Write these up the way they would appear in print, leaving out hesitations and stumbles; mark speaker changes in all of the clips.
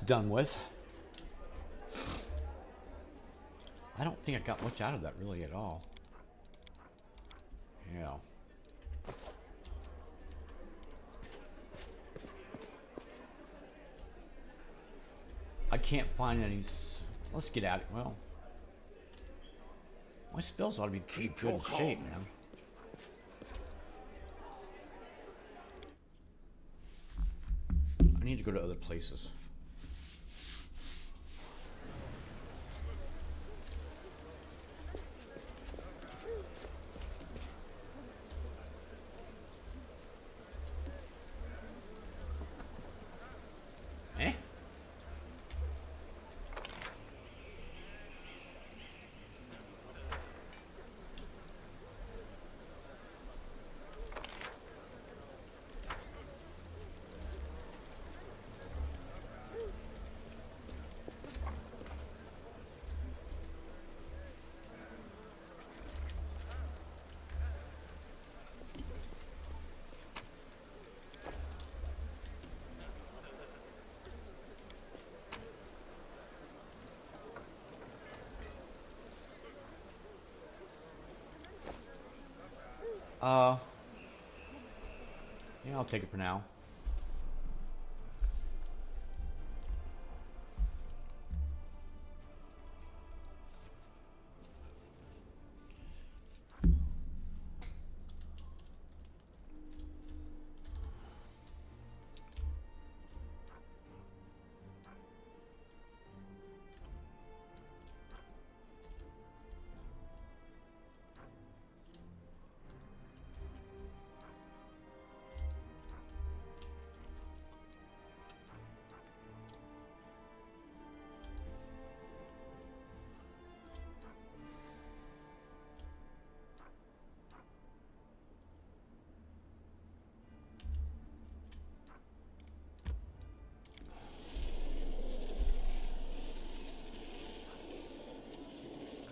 Speaker 1: done with. I don't think I got much out of that really at all. Yeah. I can't find any. Let's get at it. Well, my spells ought to be pretty good shape, man. I need to go to other places. Eh? Uh, yeah, I'll take it for now.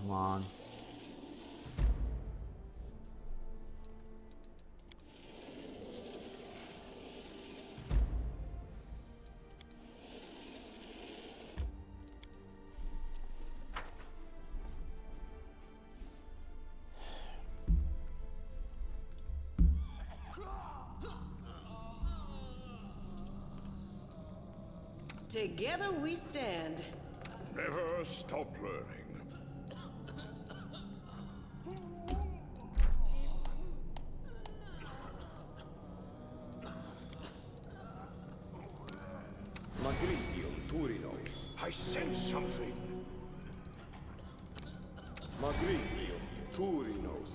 Speaker 1: Come on.
Speaker 2: Together we stand.
Speaker 3: Never stop learning.
Speaker 4: Magritium Turinos.
Speaker 3: I sense something.
Speaker 4: Magritium Turinos.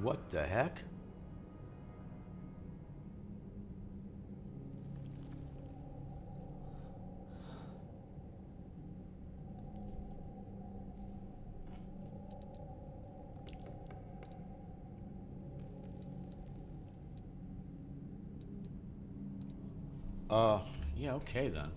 Speaker 1: What the heck? Yeah, okay then.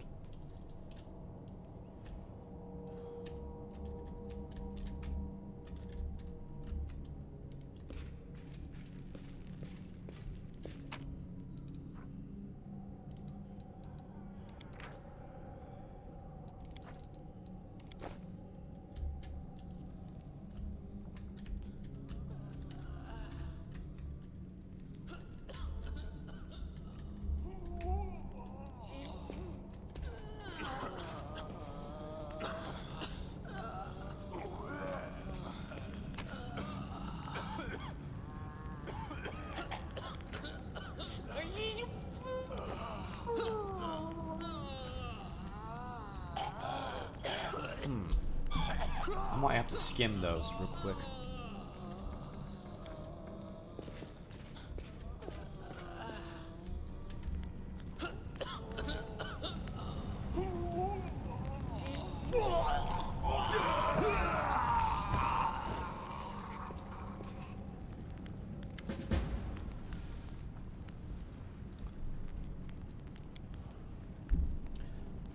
Speaker 1: have to skim those real quick.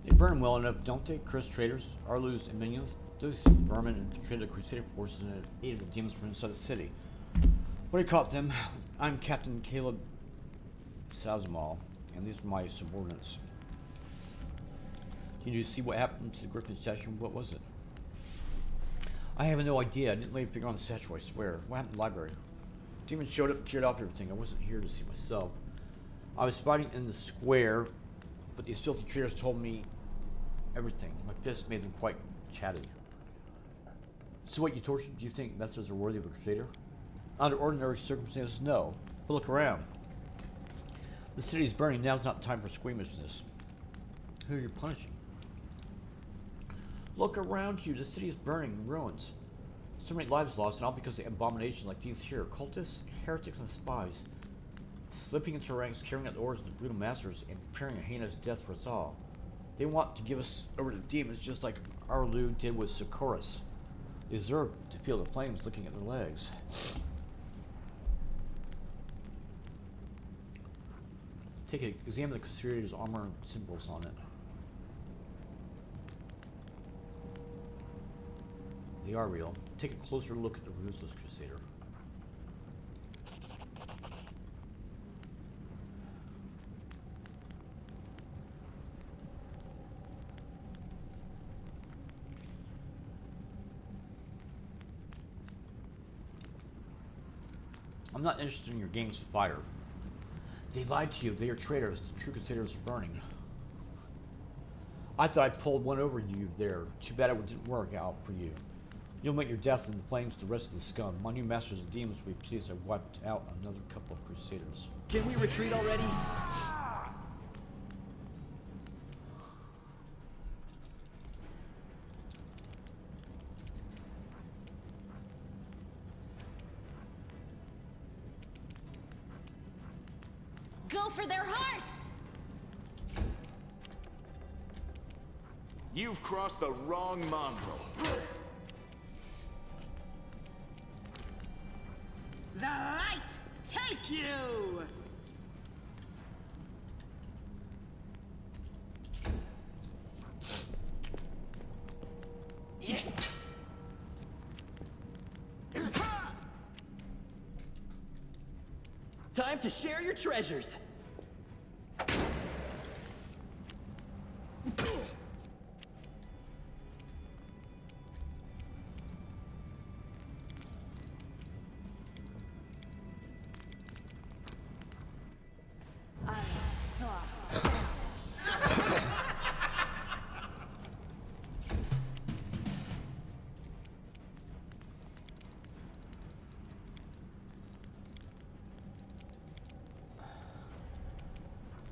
Speaker 1: They burn well enough, don't they? Cursed traitors, Arlus, and minions. Those vermin infiltrated the Crusader forces and aided the demons from inside the city. But I caught them. I'm Captain Caleb Sazamal, and these are my subordinates. Did you see what happened to the Griffin statue? What was it? I have no idea. I didn't lay a finger on the statue, I swear. What happened to the library? Demons showed up, cleared off everything. I wasn't here to see myself. I was fighting in the square, but these filthy traitors told me everything. My fists made them quite chatty. So what, you tortured? Do you think methods are worthy of a crusader? Under ordinary circumstances, no. But look around. The city is burning. Now's not time for squeamishness. Who are you punishing? Look around you. The city is burning in ruins. So many lives lost, and all because of abominations like these here. Cultists, heretics, and spies. Slipping into ranks, carrying out the orders of the brutal masters, and preparing a heinous death for us all. They want to give us over to demons just like Arlu did with Socorus. They deserve to feel the flames licking at their legs. Examine the Crusader's armor and symbols on it. They are real. Take a closer look at the ruthless Crusader. I'm not interested in your games of fire. They lied to you. They are traitors. The true Crusaders are burning. I thought I pulled one over you there. Too bad it didn't work out for you. You'll meet your death in the flames to the rest of the scum. My new masters of demons will be pleased I wiped out another couple of Crusaders.
Speaker 5: Can we retreat already?
Speaker 6: Go for their hearts!
Speaker 7: You've crossed the wrong mongrel.
Speaker 2: The light take you!
Speaker 5: Yeah. Time to share your treasures.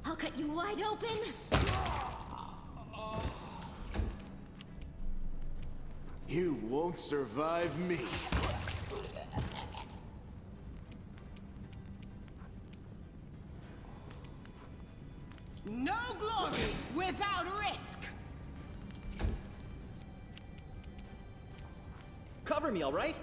Speaker 6: I'll cut you wide open.
Speaker 7: You won't survive me.
Speaker 2: No glory without risk!
Speaker 5: Cover me, all right?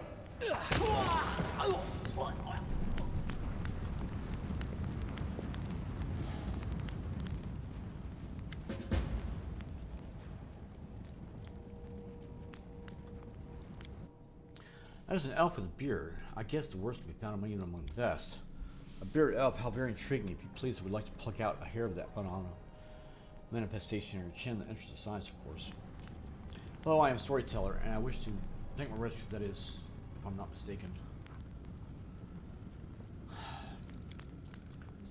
Speaker 1: That is an elf with a beard. I guess the worst to be found even among the best. A bearded elf, how very intriguing. If you please, I would like to pluck out a hair of that phenomenal manifestation in your chin in the interest of science, of course. Hello, I am a storyteller, and I wish to thank my rescue, that is, if I'm not mistaken.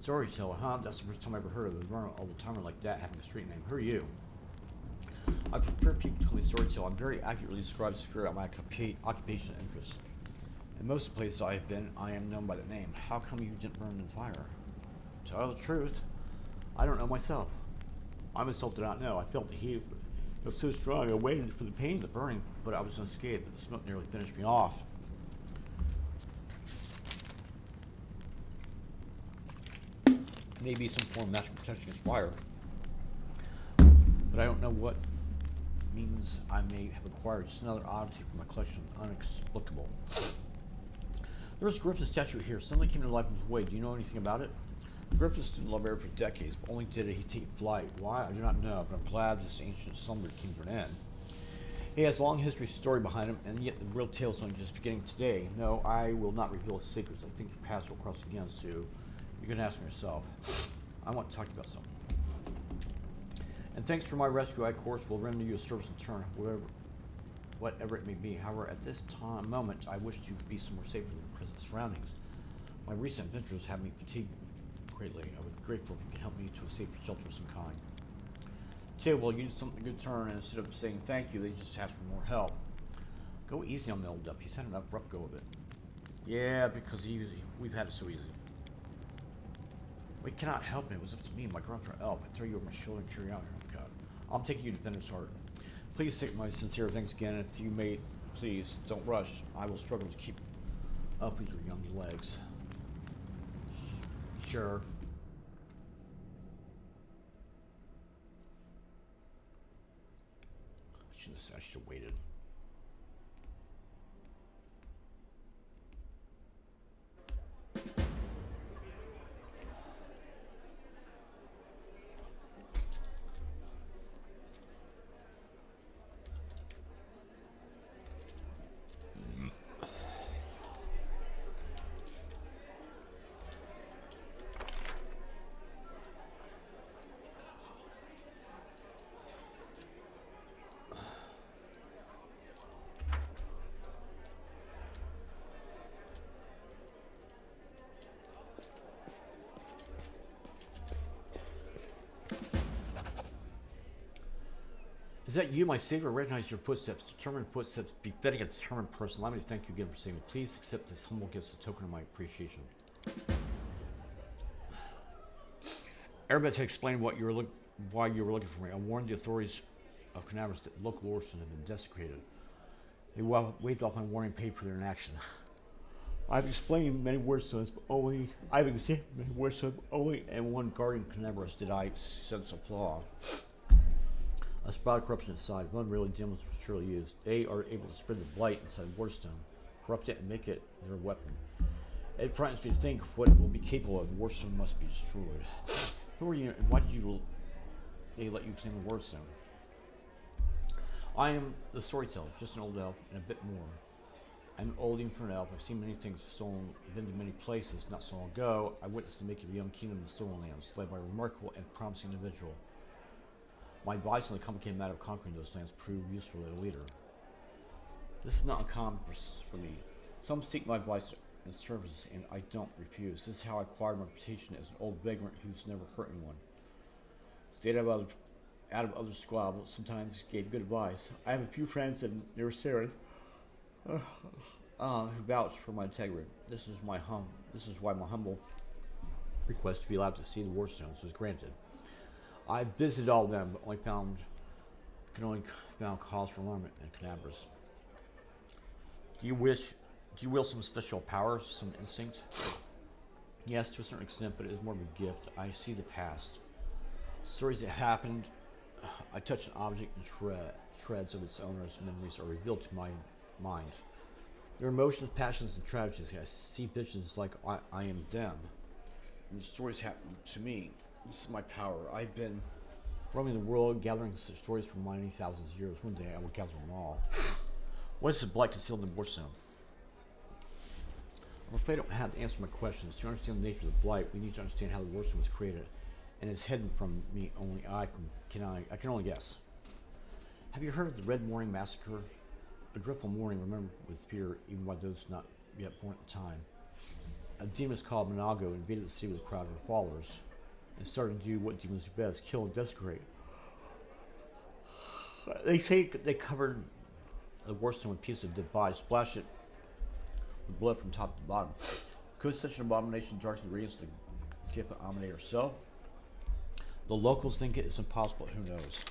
Speaker 1: Storyteller, huh? That's the first time I ever heard of a old timer like that having a street name. Who are you? I prefer people to call me storyteller. I'm very accurately described the spirit of my occupation and interest. In most places I have been, I am known by that name. How come you didn't burn in the fire? To tell the truth, I don't know myself. I myself do not know. I felt the heat. It It was so strong, I waited for the pain, the burning, but I was unscathed, but the smoke nearly finished me off. Maybe some form of magical protection against fire, but I don't know what means I may have acquired. Just another oddity from my collection, unexplicable. There was a Griffin statue here. Suddenly came to life and was away. Do you know anything about it? The Griffin stood in Liberia for decades, but only did he take flight. Why? I do not know, but I'm glad this ancient slumber came to an end. He has a long history story behind him, and yet the real tale is only just beginning today. No, I will not reveal his secrets. I think your paths will cross again, Sue. You can ask him yourself. I want to talk to you about something. And thanks for my rescue, I, of course, will render you a service in turn, whatever it may be. However, at this moment, I wish to be somewhere safer than the present surroundings. My recent adventures have me fatigued greatly. I would be grateful if you could help me to a safe shelter of some kind. Well, you did something good turn, and instead of saying thank you, they just asked for more help. Go easy on the old dup. He's had enough rough go of it. Yeah, because we've had it so easy. We cannot help him. It was up to me, my grandfather elf. I throw you over my shoulder and carry out here. Oh, God. I'm taking you to Defender's Heart. Please take my sincere thanks again. And if you may, please don't rush. I will struggle to keep up with your young legs. Sure. I should have waited. Is that you, my savior? Recognize your footsteps. Determined footsteps befitting a determined person. Allow me to thank you again for saving me. Please accept this humble gift as a token of my appreciation. Everybody to explain why you were looking for me. I warned the authorities of Canaveras that local orphans had been desecrated. They waved off my warning, paid for their inaction. I've explained many words to us, but only and one guardian Canaveras did I sense a flaw. A spot of corruption inside. One really demons were surely used. They are able to spread the blight inside Warstone, corrupt it and make it their weapon. It frightens me to think what it will be capable of. Warstone must be destroyed. Who are you and why did they let you examine Warstone? I am the storyteller, just an old elf and a bit more. I'm an old infernal elf. I've seen many things stolen, been to many places. Not so long ago, I witnessed the making of a young kingdom in the stolen lands, led by a remarkable and promising individual. My advice on the complicated matter of conquering those lands proved useful as a leader. This is not uncommon for me. Some seek my advice and service, and I don't refuse. This is how I acquired my reputation as an old vagrant who's never hurt anyone. Stayed out of other squabbles, sometimes gave good advice. I have a few friends in Neresarid who vouch for my integrity. This is why my humble request to be allowed to see the Warstones was granted. I visited all of them, but only found cause for alarm in Canaveras. Do you will some special powers, some instinct? Yes, to a certain extent, but it is more of a gift. I see the past. Stories that happened. I touch an object and shreds of its owner's memories are revealed to my mind. Their emotions, passions, and tragedies. I see visions like I am them. And the stories happen to me. This is my power. I've been roaming the world, gathering such stories for many thousands of years. One day I will gather them all. What is the blight concealed in the Warstone? I'm afraid I don't have to answer my questions. To understand the nature of the blight, we need to understand how the Warstone was created, and is hidden from me. Only I can only guess. Have you heard of the Red Morning Massacre? A dreadful morning remembered with fear, even by those not yet born at the time. A demon called Monago invaded the city with a crowd of her followers, and started to do what demons do best: kill and desecrate. They say they covered the Warstone with pieces of dead bodies, splashed it with blood from top to bottom. Could such an abomination darken the radiance of the gift of Aminate herself? The locals think it is impossible. Who knows?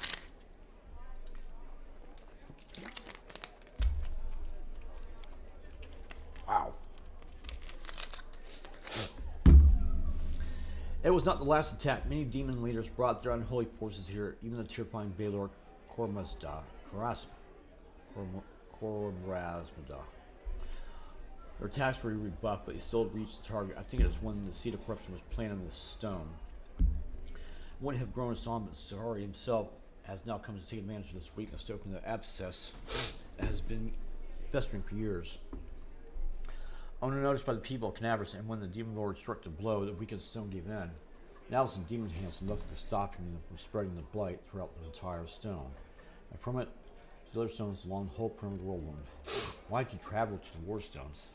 Speaker 1: It was not the last attack. Many demon leaders brought their unholy forces here, even the terrifying Baylor Kormazda. Kormrazmada. Their attacks were rebuffed, but he still reached the target. I think it was when the seed of corruption was planted in the stone. It wouldn't have grown us on, but Sahari himself has now come to take advantage of this weakness to open the abscess that has been festering for years. Unnoticed by the people of Canaveras, and when the demon lord struck the blow, the weakened stone gave in. Now it's in demon hands, and nothing is stopping them from spreading the blight throughout the entire stone. And from it, the other stones along the whole perimeter of the whirlwind. Why did you travel to the war stones?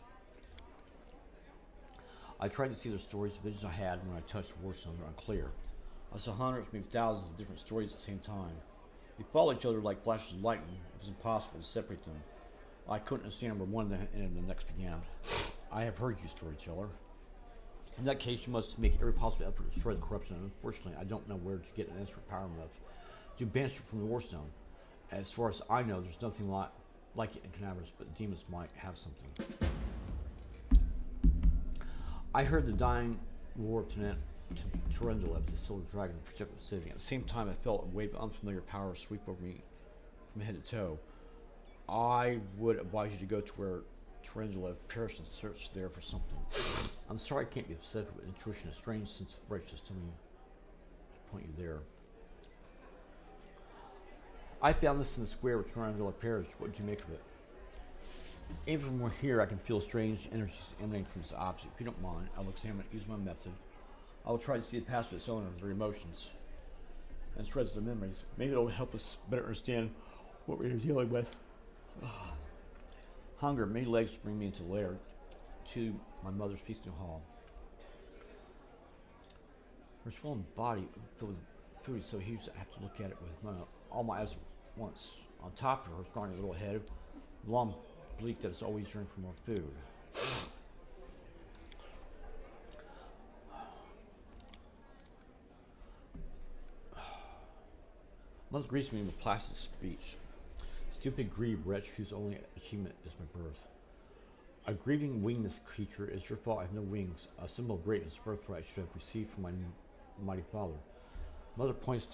Speaker 1: I tried to see the stories, the visions I had when I touched the war stones are unclear. I saw hundreds, maybe thousands of different stories at the same time. They followed each other like flashes of lightning. It was impossible to separate them. I couldn't understand where one and the next began. I have heard you, storyteller. In that case, you must make every possible effort to destroy the corruption. Unfortunately, I don't know where to get an answer power enough to banish it from the Warstone. As far as I know, there's nothing like it in Canaveras, but the demons might have something. I heard the dying roar of Torendalev, the silver dragon, protect the city. At the same time, I felt a wave of unfamiliar power sweep over me from head to toe. I would advise you to go to where Torendalev perished and search there for something. I'm sorry I can't be specific, but intuition is strange since Bryce just told me to point you there. I found this in the square where Torendalev perished. What did you make of it? Even from here, I can feel strange energies emanating from this object. If you don't mind, I'll examine it, use my method. I will try to see the past of its owner, their emotions, and shreds of their memories. Maybe it'll help us better understand what we're dealing with. Hunger, many legs bring me into the lair to my mother's feasting hall. Her swollen body filled with food is so huge that I have to look at it with all my eyes at once. On top of her scrawny little head, long bleak that is always yearning for more food. Mother greets me with placid speech. Stupid grieved wretch whose only achievement is my birth. A grieving wingless creature is your fault. I have no wings, a symbol of greatness, birthright I should have received from my mighty father. Mother points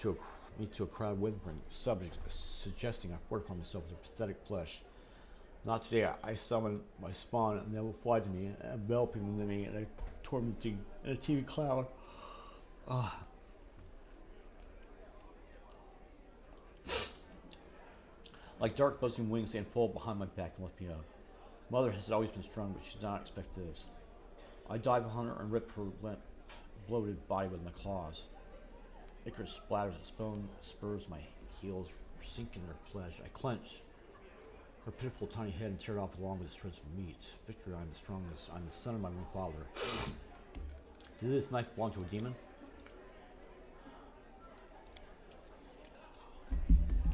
Speaker 1: me to a crowd whimpering subjects, suggesting I fortify myself with their pathetic flesh. Not today. I summon my spawn, and they will fly to me, enveloping me in a tormenting, in a teeming cloud. Like dark buzzing wings, they unfold behind my back and lift me up. Mother has always been strong, but she did not expect this. I dive upon her and rip her limp, bloated body with my claws. Icarus splatters its bone, spurs my heels, sink in their flesh. I clench her pitiful tiny head and tear it off along with the shreds of meat. Victory, I am the strongest. I am the son of my own father. Did this knife belong to a demon?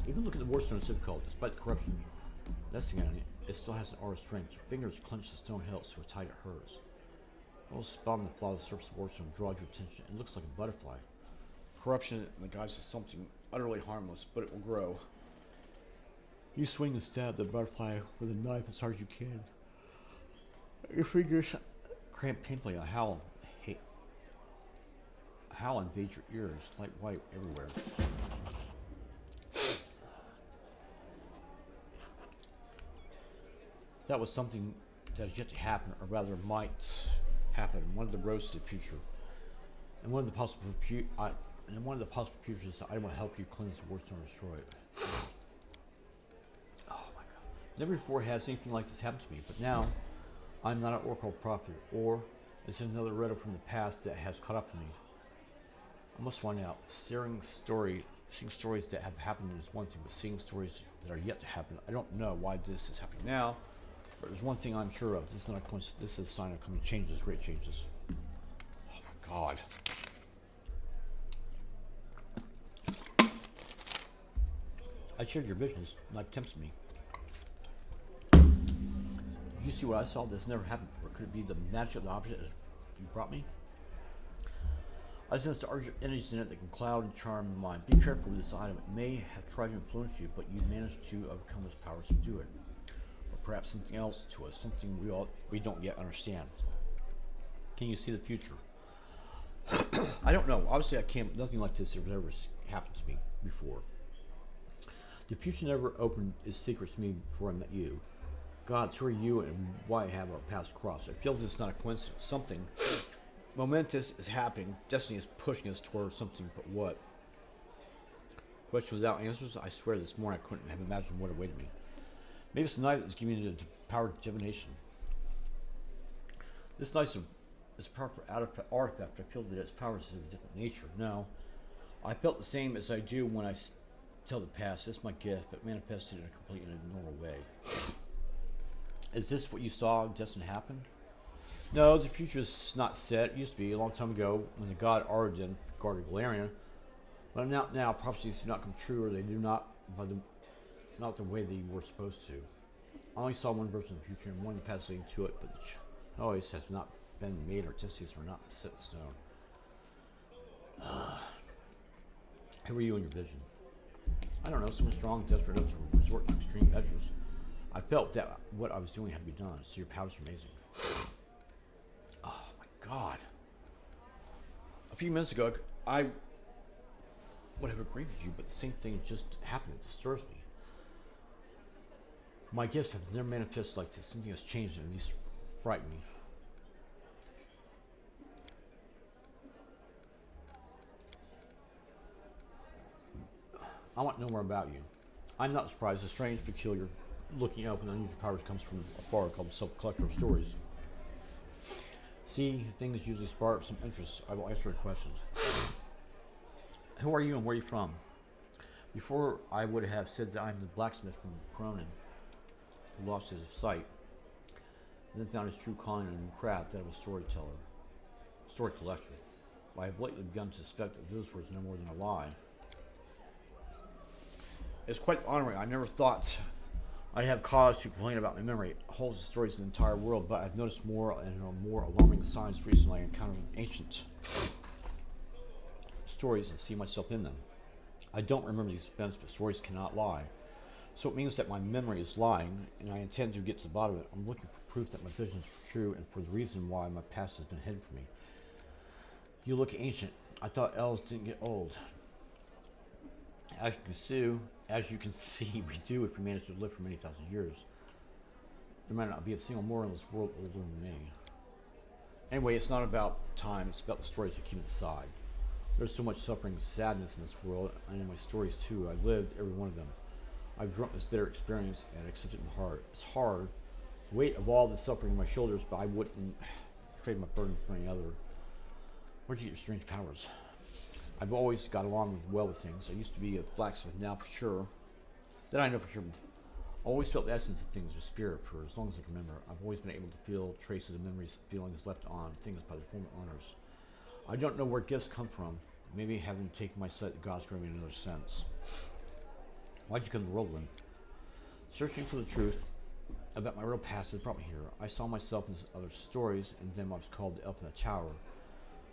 Speaker 1: Even look at the Warstone Citadel, despite the corruption nesting on it, it still has an aura of strength. Your fingers clench the stone hilt so tight it hurts. A little spot on the flaw of the surface of Warstone draws your attention. It looks like a butterfly. Corruption in the guise of something utterly harmless, but it will grow. You swing and stab the butterfly with a knife as hard as you can. Your fingers cramp painfully. A howl invades your ears, light white everywhere. That was something that is yet to happen, or rather might happen. One of the roads to the future, and one of the possible futures is I will help you cleanse the Warstone and destroy it. Oh my God! Never before has anything like this happened to me, but now I'm not an oracle prophet, or it's another riddle from the past that has caught up to me. I must find out. Seeing stories that have happened is one thing, but seeing stories that are yet to happen, I don't know why this is happening now. But there's one thing I'm sure of. This is not a coincidence. This is a sign of coming changes, great changes. Oh my God. I shared your visions. Life tempts me. Did you see what I saw? This never happened before. Could it be the magic of the object you brought me? I sense the urgent energies in it that can cloud and charm the mind. Be careful with this item. It may have tried to influence you, but you managed to overcome its power to subdue it. Or perhaps something else to us, something we don't yet understand. Can you see the future? I don't know. Obviously, I can't. Nothing like this has ever happened to me before. The future never opened its secrets to me before I met you. God, it's who are you and why have our paths crossed? I feel this is not a coincidence. Something momentous is happening. Destiny is pushing us toward something, but what? Question without answers? I swear this morning I couldn't have imagined what awaited me. Maybe it's the night that's giving me the power of divination. This night is a powerful artifact. I feel that its power is of a different nature. No, I felt the same as I do when I tell the past. It's my gift, but manifested in a completely normal way. Is this what you saw destined to happen? No, the future is not set. It used to be a long time ago when the god Arden guarded Galarian. But now prophecies do not come true, or they do not not the way they were supposed to. I only saw one version of the future and one path leading to it, but the choice has not been made, or destinies were not set in stone. Who were you in your vision? I don't know, someone strong, desperate enough to resort to extreme measures. I felt that what I was doing had to be done, so your powers are amazing. Oh my god. A few minutes ago, I would have agreed with you, but the same thing just happened. It disturbs me. My gifts have never manifested like this. Something has changed and these frighten me. I want to know more about you. I'm not surprised. A strange, peculiar, looking up and unusual powers comes from a bar called the Self-Collector of Stories. See, things usually spark some interest. I will answer your questions. Who are you and where are you from? Before, I would have said that I'm the blacksmith from Cronin, who lost his sight, and then found his true calling in a new craft, that of a story collector. I have lately begun to suspect that those words are no more than a lie. It's quite honoring. I never thought I have cause to complain about my memory. It holds the stories of the entire world, but I've noticed more and more alarming signs recently. I encountered ancient stories and see myself in them. I don't remember these events, but stories cannot lie. So it means that my memory is lying, and I intend to get to the bottom of it. I'm looking for proof that my visions were true and for the reason why my past has been hidden from me. You look ancient. I thought elves didn't get old. As you can see, we do if we manage to live for many thousand years. There might not be a single mortal in this world older than me. Anyway, it's not about time, it's about the stories we keep inside. There's so much suffering and sadness in this world, and in my stories too. I've lived every one of them. I've drunk this bitter experience and accepted it in my heart. It's hard, the weight of all the suffering on my shoulders, but I wouldn't trade my burden for any other. Where'd you get your strange powers? I've always got along well with things. I used to be a blacksmith, now for sure. Then I know for sure. I always felt the essence of things with spirit for as long as I can remember. I've always been able to feel traces of memories, feelings left on things by their former owners. I don't know where gifts come from. Maybe having taken my sight, the gods gave me another sense. Why'd you come to the whirlwind? Searching for the truth about my real past has brought me here. I saw myself in other stories, and then I was called the Elf in the Tower.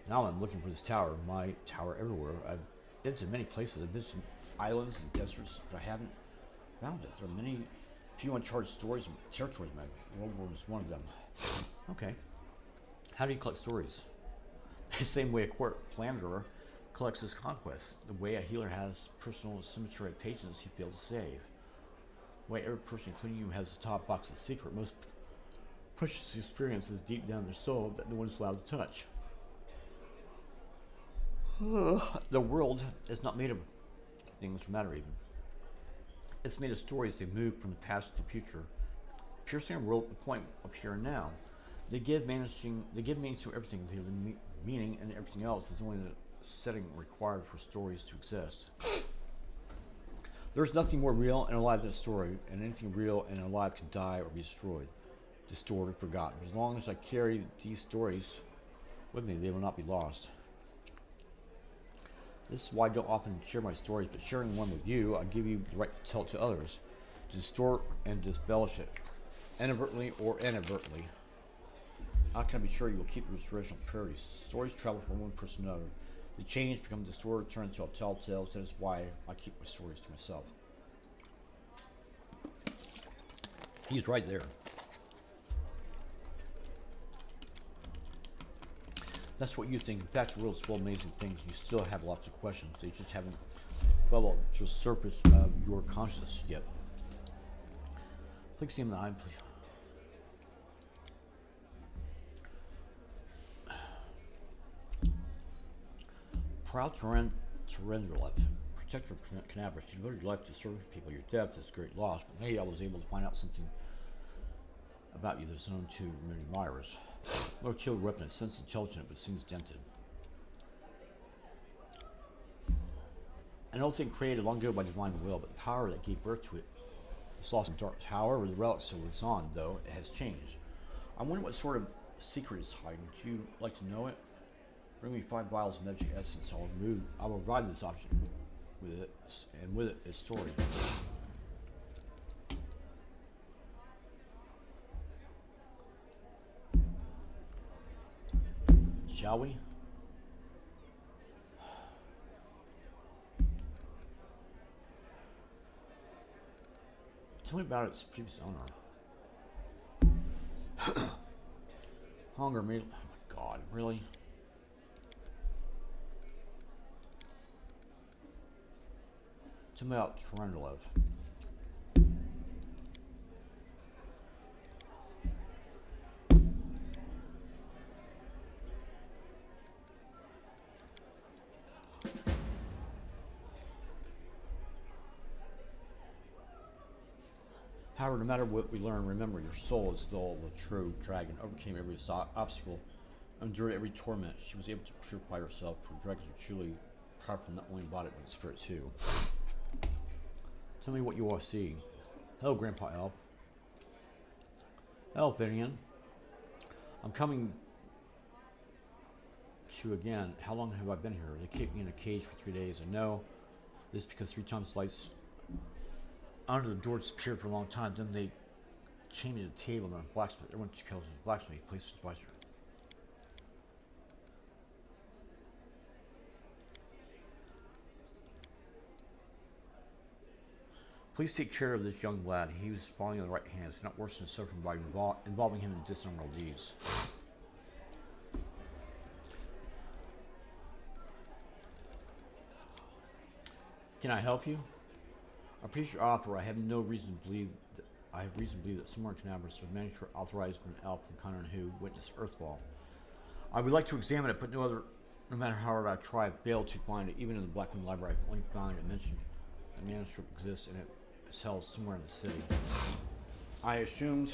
Speaker 1: Now I'm looking for this tower, my tower everywhere. I've been to many places. I've been to islands and deserts, but I haven't found it. There are many few uncharted stories and territories. My whirlwind is one of them. Okay. How do you collect stories? The same way a court planter collects his conquest. The way a healer has personal cemetery patients he failed to save. The way every person, including you, has a top box of secret. Most precious experiences deep down their soul that no one is allowed to touch. The world is not made of things that matter even. It's made of stories. They move from the past to the future, piercing our world at the point of here and now. They give meaning to everything. They have meaning, and everything else is only the setting required for stories to exist. There's nothing more real and alive than a story, and anything real and alive can die or be destroyed, distorted, forgotten. As long as I carry these stories with me, they will not be lost. This is why I don't often share my stories, but sharing one with you, I give you the right to tell it to others, to distort and disembellish it, inadvertently or inadvertently. How can I be sure you will keep your original purity? Stories travel from one person to another. The change becomes distorted, turn into tall tales. That is why I keep my stories to myself. He's right there. That's what you think. In fact, the world's full of amazing things. You still have lots of questions. They just haven't bubbled to the surface of your consciousness yet. Please see him in the eye, please. Proud Terendrelep, protector of Canabras, you devoted your life to serving people. Your death is a great loss, but maybe I was able to find out something about you that's known to many admirers. No killed weapon, it sense intelligent, but seems dented. An old thing created long ago by divine will, but the power that gave birth to it is lost in darkness. However, the relic still lives on, though it has changed. I wonder what sort of secret is hiding. Would you like to know it? Bring me 5 vials of magic essence. I will provide this object with it, and with it its story. Shall we? Tell me about its previous owner. Hunger me. Oh my god, really? Tell me about Terendrelep. However, no matter what we learn, remember your soul is still the true dragon. Overcame every obstacle, endured every torment. She was able to purify herself. For dragons are truly powerful, not only in body but in spirit too. Tell me what you all see. Hello, Grandpa Elf. Hello, Finian. I'm coming to again. How long have I been here? They kept me in a cage for 3 days. I know this because 3 times lights under the door disappeared for a long time. Then they chained me to the table and the blacksmith. Everyone tells me blacksmith places wiser. Please take care of this young lad. He was falling in the right hands, not worse than suffering by involving him in dishonorable deeds. Can I help you? I appreciate your offer. I have reason to believe that somewhere in Canabras was managed to authorize an elf from Conan who witnessed Earthfall. I would like to examine it, but no matter how hard I try, I failed to find it. Even in the Blackwing Library, I've only found it mentioned. A manuscript exists, and it is held somewhere in the city. I assumed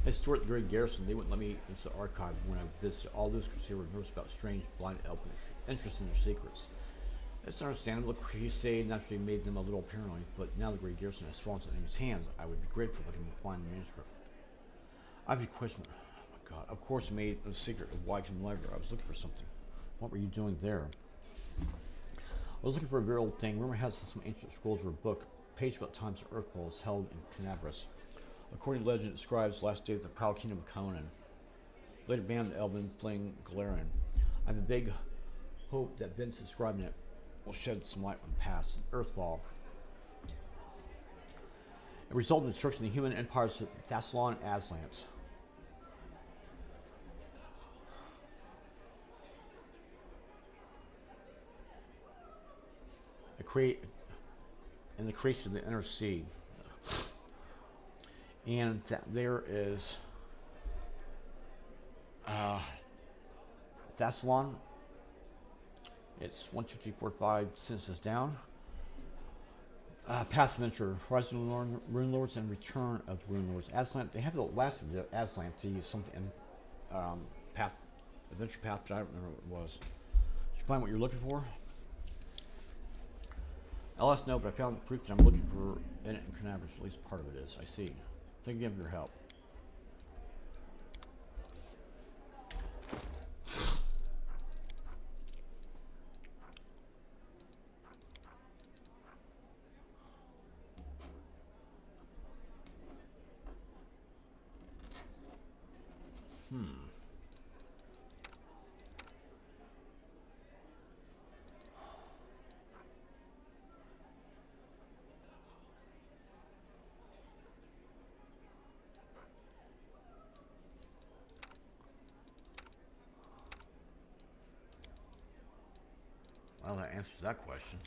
Speaker 1: as stored at the Great Garrison, they wouldn't let me into the archive when I visited. All those crusaders were nervous about strange, blind elf interest in their secrets. It's understandable. The crusade naturally made them a little paranoid, but now the Great Garrison has fallen into enemy's hands. I would be grateful if I can find the manuscript. I'd be questioning. Oh my god! Of course, I made a secret of Wycombe Library. I was looking for something. What were you doing there? I was looking for a very old thing. Rumor has some ancient scrolls or a book. Page about times Earthfall is held in Canabras. According to legend, it describes the last days of the proud kingdom of Conan. Later banned the Elven fling Galarian. I have a big hope that Vince describing it will shed some light on the past. Earthfall. It resulted in the destruction of the human empires of Thassalon and Aslant. And the creation of the inner sea. And there is Thassalon. It's 1, 2, 3, 4, 5 sentences down. Path Adventure, Rise of the Rune Lords and Return of the Rune Lords. Aslant, they have the last of the Aslant to use something Path Adventure Path, but I don't remember what it was. Did you find what you're looking for? LS no, but I found proof that I'm looking for in it in Canabras, at least part of it is. I see. Thank you again for your help. Well, that answers that question.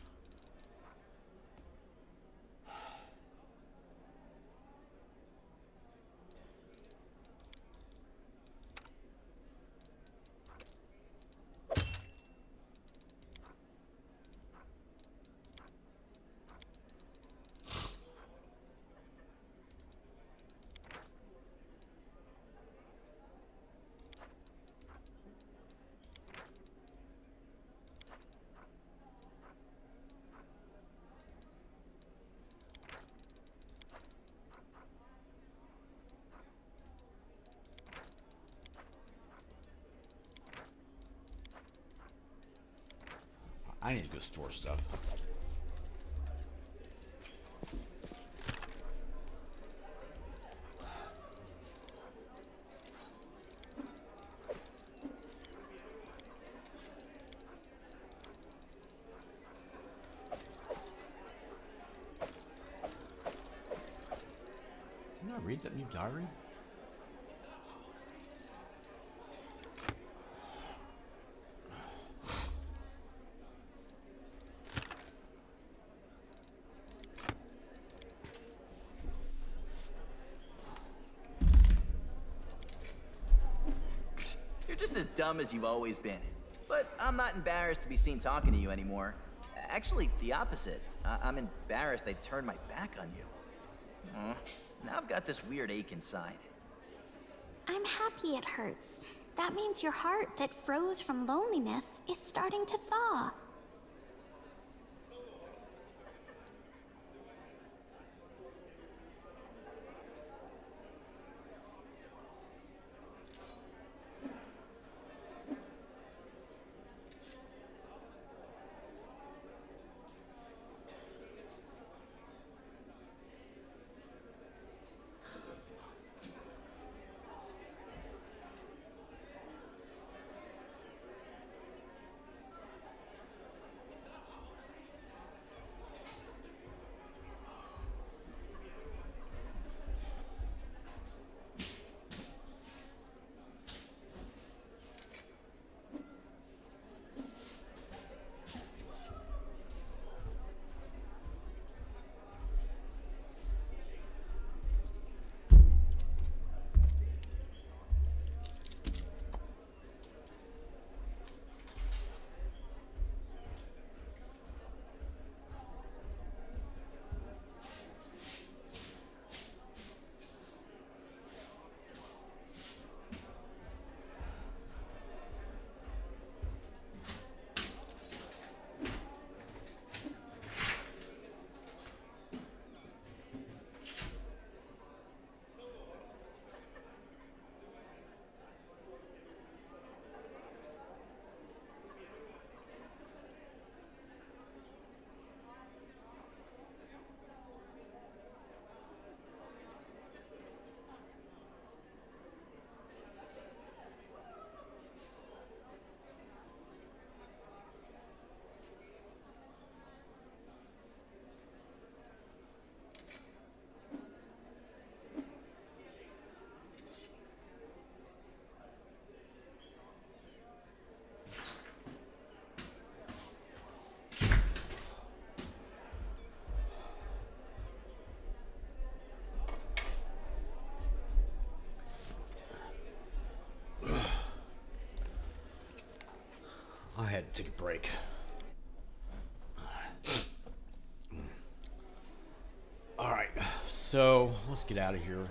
Speaker 1: I need to go store stuff. Can I read that new diary?
Speaker 5: You're just as dumb as you've always been. But I'm not embarrassed to be seen talking to you anymore. Actually, the opposite. I'm embarrassed I turned my back on you. Now I've got this weird ache inside.
Speaker 8: I'm happy it hurts. That means your heart that froze from loneliness is starting to thaw.
Speaker 1: I had to take a break. All right, so let's get out of here.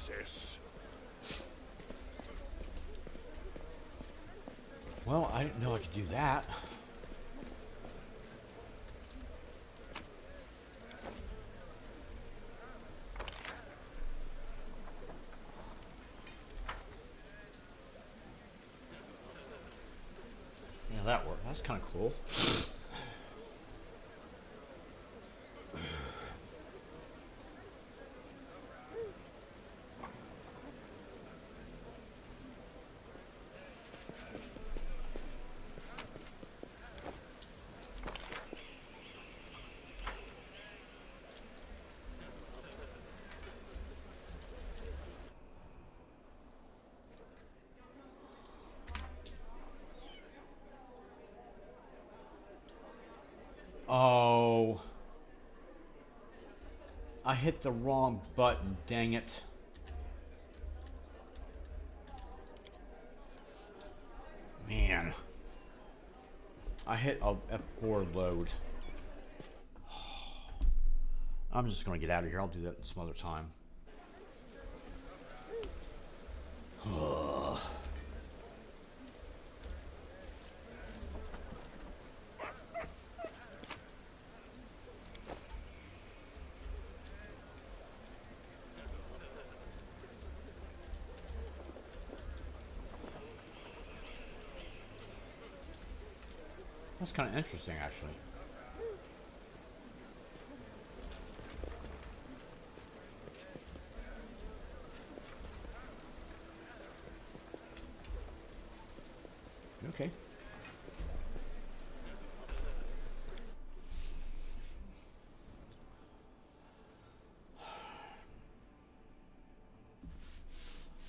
Speaker 3: Success.
Speaker 1: Well, I didn't know I could do that. That's kind of cool. Oh. I hit the wrong button, dang it. Man. I hit a F4 load. I'm just gonna get out of here. I'll do that some other time. That's kind of interesting, actually. Okay.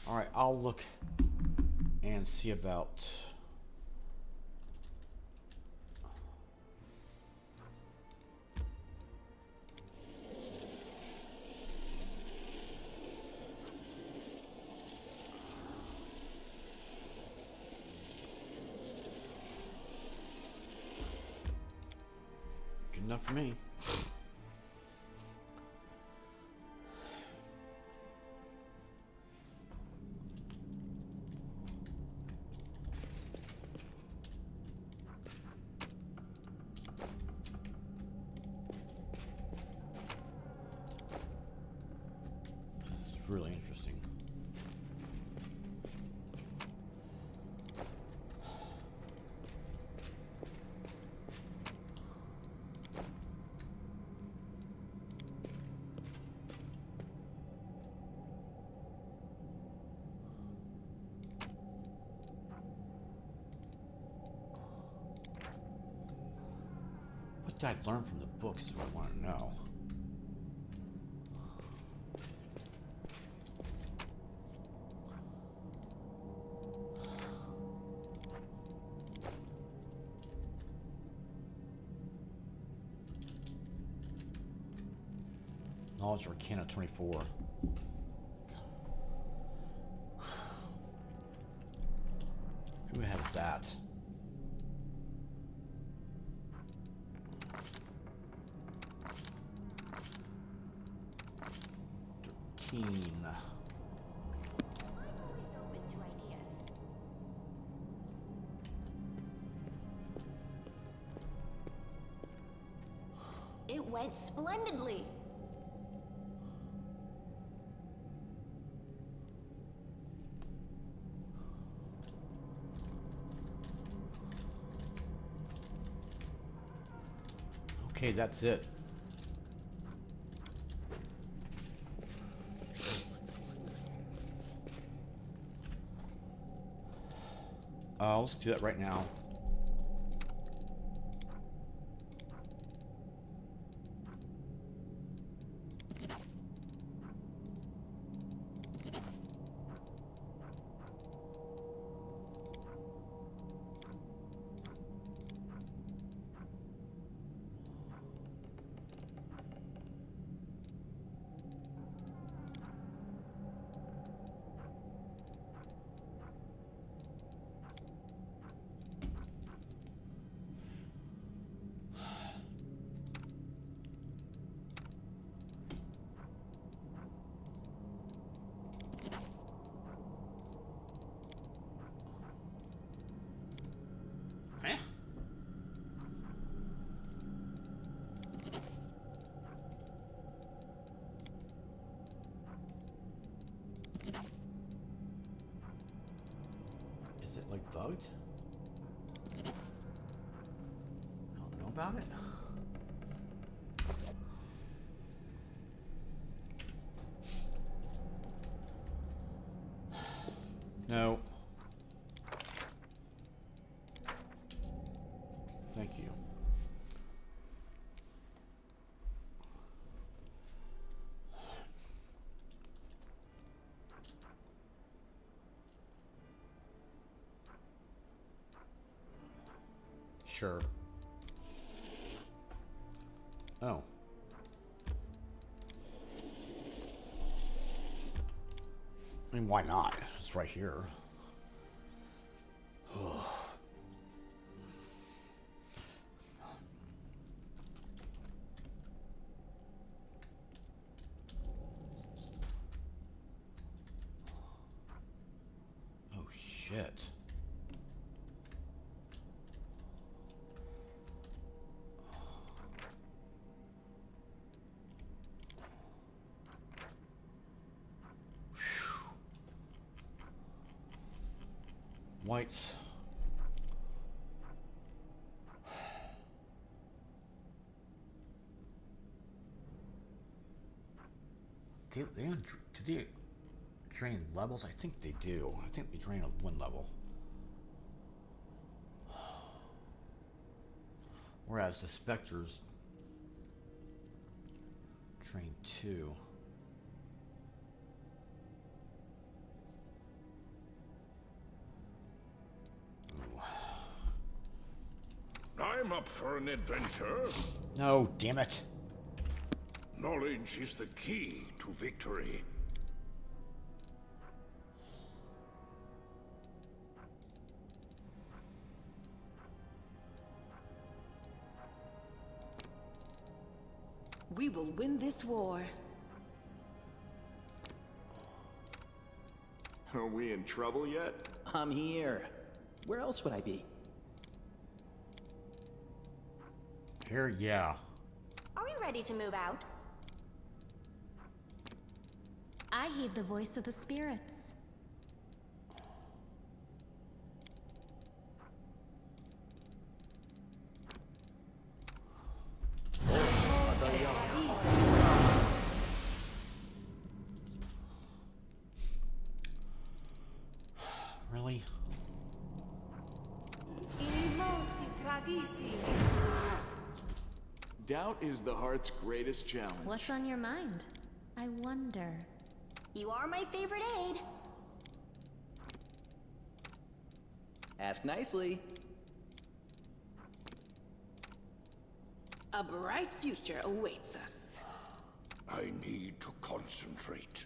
Speaker 1: All right, I'll look and see about. Good enough for me. It's really interesting. What did I learn from the books? Do I want to know? Knowledge Arcana 24. Who has that?
Speaker 6: It went splendidly.
Speaker 1: Okay, that's it. Let's do that right now. Is it like bugged? about it? No. Thank you. Sure. Oh. I mean, why not? It's right here. Oh, shit. Whites. Do they drain levels? I think they do. I think they drain at 1 level. Whereas the specters drain 2.
Speaker 3: I'm up for an adventure.
Speaker 1: No, damn it.
Speaker 3: Knowledge is the key to victory.
Speaker 2: We will win this war.
Speaker 7: Are we in trouble yet?
Speaker 5: I'm here. Where else would I be?
Speaker 1: Here, yeah.
Speaker 8: Are we ready to move out?
Speaker 6: I heed the voice of the spirits.
Speaker 1: Really?
Speaker 7: Doubt is the heart's greatest challenge.
Speaker 6: What's on your mind? I wonder.
Speaker 8: You are my favorite aide.
Speaker 5: Ask nicely.
Speaker 2: A bright future awaits us.
Speaker 3: I need to concentrate.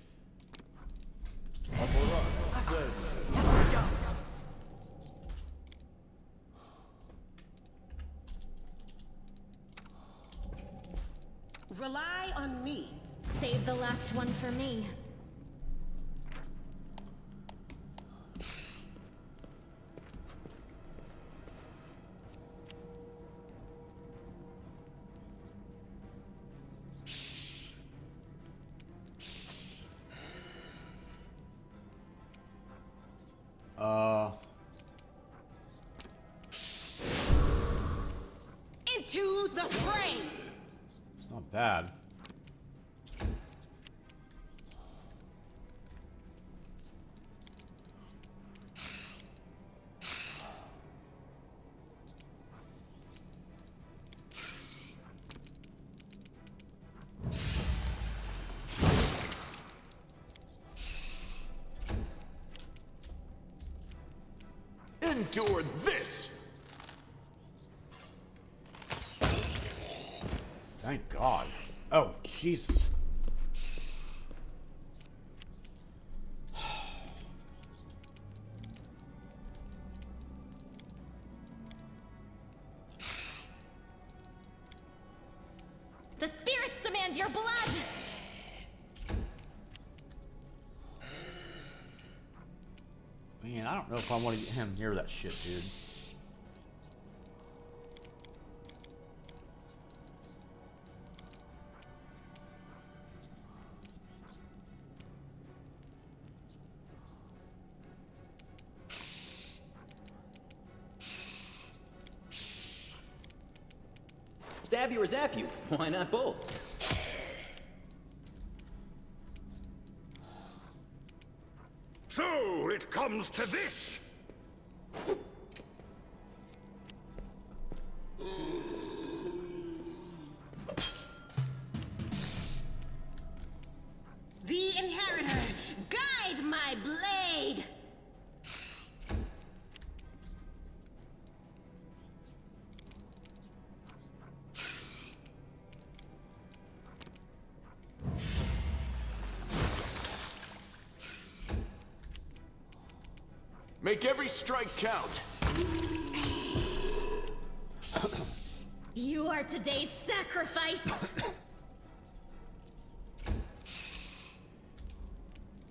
Speaker 2: Rely on me.
Speaker 6: Save the last one for me.
Speaker 2: Into the fray!
Speaker 1: It's not bad.
Speaker 7: Endure this!
Speaker 1: Thank God. Oh, Jesus.
Speaker 6: The spirits demand your blood!
Speaker 1: Man, I don't know if I want to get him near that shit, dude.
Speaker 9: Stab you or zap you? Why not both?
Speaker 3: So it comes to this.
Speaker 2: The Inheritor, guide my blade!
Speaker 7: Make every strike count.
Speaker 6: You are today's sacrifice.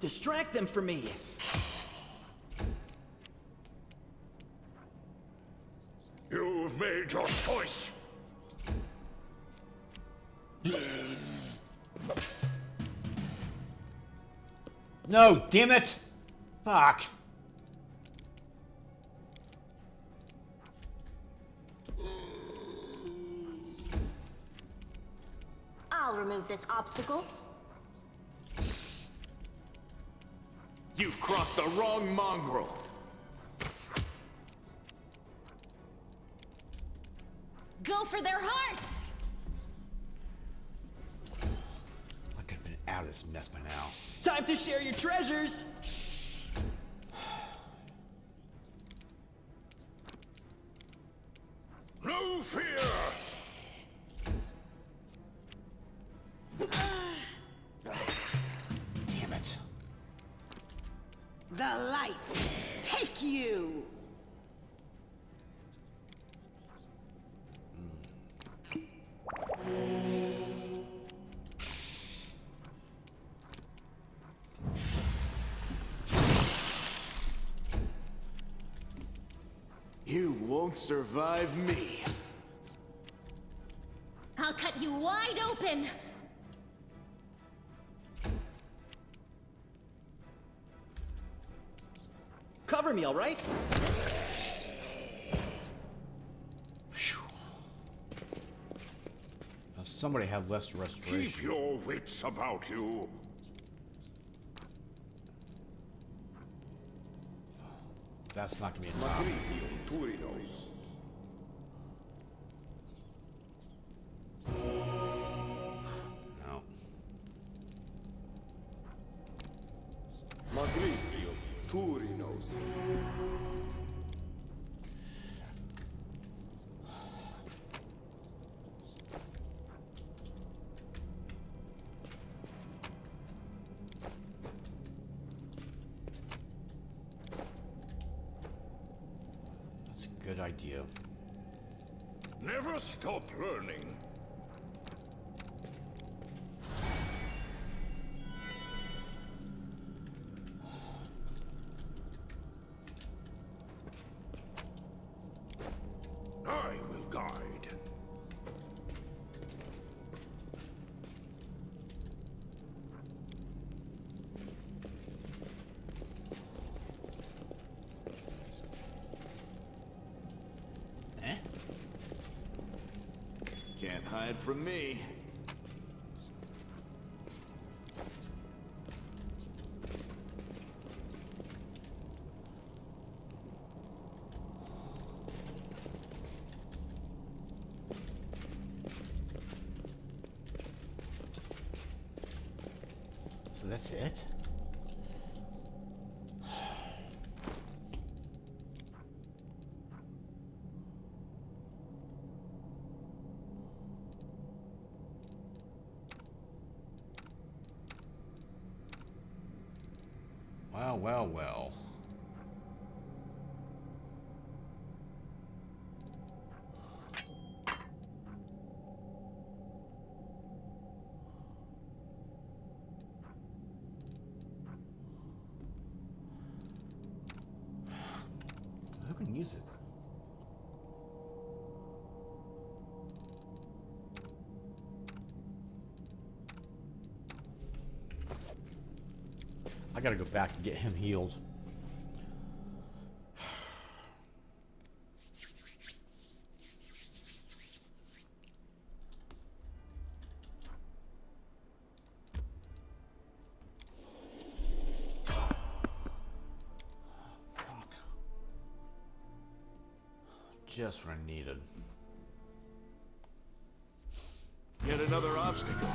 Speaker 5: Distract them for me.
Speaker 3: You've made your choice.
Speaker 1: No, damn it! Fuck.
Speaker 8: I'll remove this obstacle.
Speaker 7: You've crossed the wrong mongrel.
Speaker 6: Go for their hearts!
Speaker 1: I could have been out of this mess by now.
Speaker 5: Time to share your treasures.
Speaker 3: No fear.
Speaker 1: Damn it.
Speaker 2: The light, take you!
Speaker 7: You won't survive me.
Speaker 6: I'll cut you wide open!
Speaker 5: Cover me, all right?
Speaker 1: Now somebody have less restoration.
Speaker 3: Keep your wits about you.
Speaker 1: That's not gonna be enough.
Speaker 4: Magritium Turinos.
Speaker 1: No.
Speaker 4: Magritium Turinos.
Speaker 1: That's a good idea.
Speaker 3: Never stop learning. I will guide.
Speaker 1: Eh?
Speaker 7: Can't hide from me.
Speaker 1: So that's it? Well, well, well. Who can use it? I gotta go back and get him healed. Just what I needed.
Speaker 7: Yet another obstacle.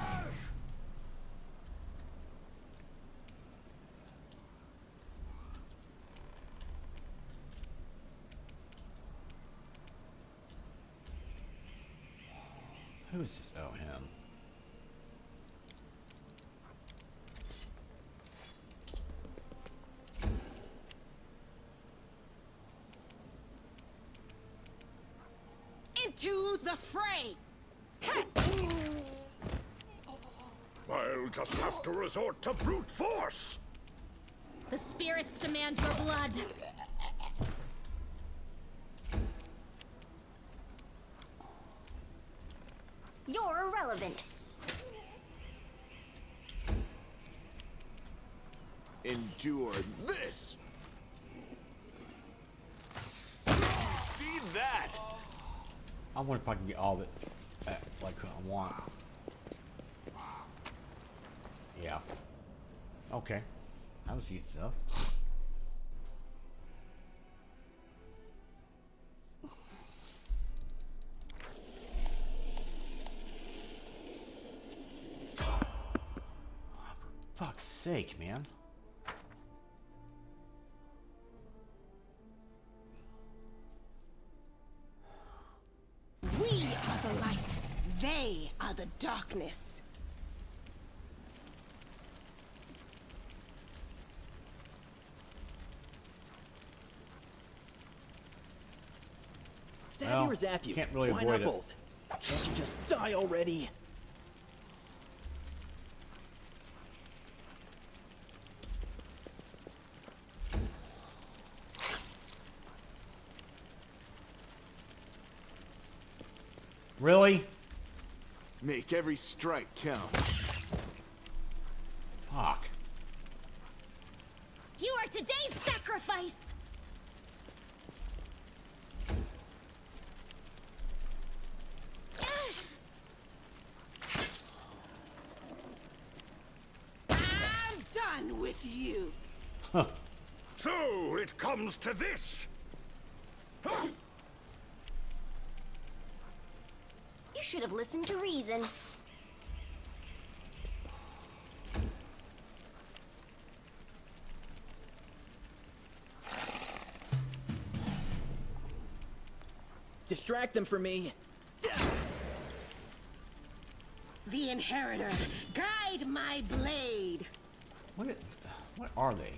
Speaker 1: Who is this? Oh, him.
Speaker 2: Into the fray!
Speaker 3: I'll just have to resort to brute force.
Speaker 6: The spirits demand your blood.
Speaker 8: You're irrelevant.
Speaker 7: Endure this. See that?
Speaker 1: I wonder if I can get all of it like I want. Yeah. Okay. That was easy stuff. For fuck's sake, man.
Speaker 2: We are the light. They are the darkness.
Speaker 9: Stab
Speaker 1: Well,
Speaker 9: you or zap you?
Speaker 1: can't really
Speaker 9: Why
Speaker 1: avoid
Speaker 9: not
Speaker 1: it.
Speaker 9: both? Can't you just die already?
Speaker 1: Really?
Speaker 7: Make every strike count.
Speaker 1: Fuck.
Speaker 6: You are today's sacrifice!
Speaker 2: I'm done with you.
Speaker 3: So it comes to this.
Speaker 8: You should have listened to reason.
Speaker 9: Distract them for me.
Speaker 2: The Inheritor, guide my blade.
Speaker 1: What are they?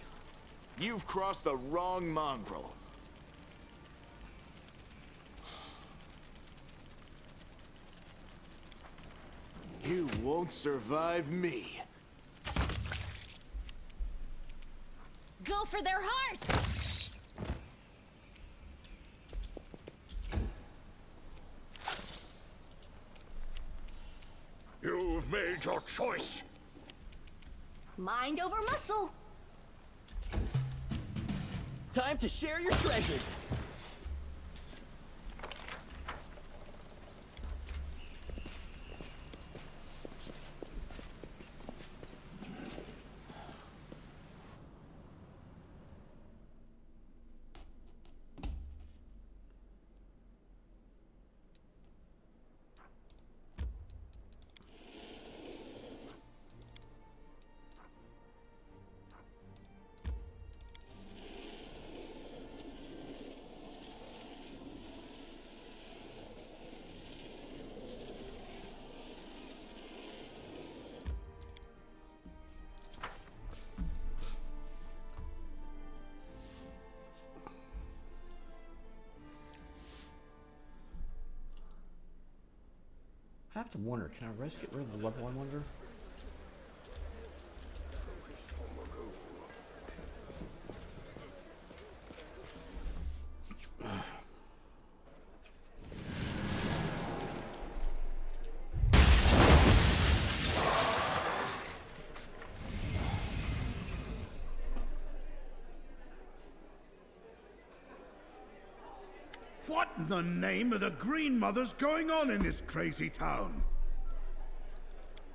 Speaker 7: You've crossed the wrong mongrel. You won't survive me.
Speaker 6: Go for their hearts!
Speaker 3: You've made your choice.
Speaker 8: Mind over muscle.
Speaker 9: Time to share your treasures.
Speaker 1: I have to wonder, can I get rid of the level, I wonder?
Speaker 10: What in the name of the Green Mother's going on in this crazy town?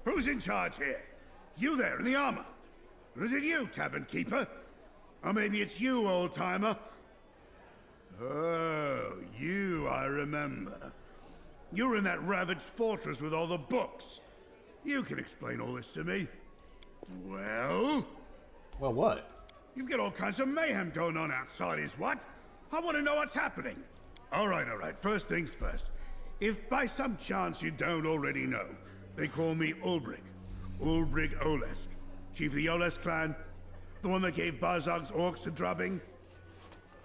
Speaker 10: Who's in charge here? You there in the armor? Or is it you, tavern keeper? Or maybe it's you, old-timer? Oh, you, I remember. You were in that ravaged fortress with all the books. You can explain all this to me. Well?
Speaker 1: Well, what?
Speaker 10: You've got all kinds of mayhem going on outside, is what? I want to know what's happening. All right. First things first. If by some chance you don't already know, they call me Ulbrich. Ulbrich Olesk. Chief of the Olesk clan. The one that gave Barzog's orcs a drubbing.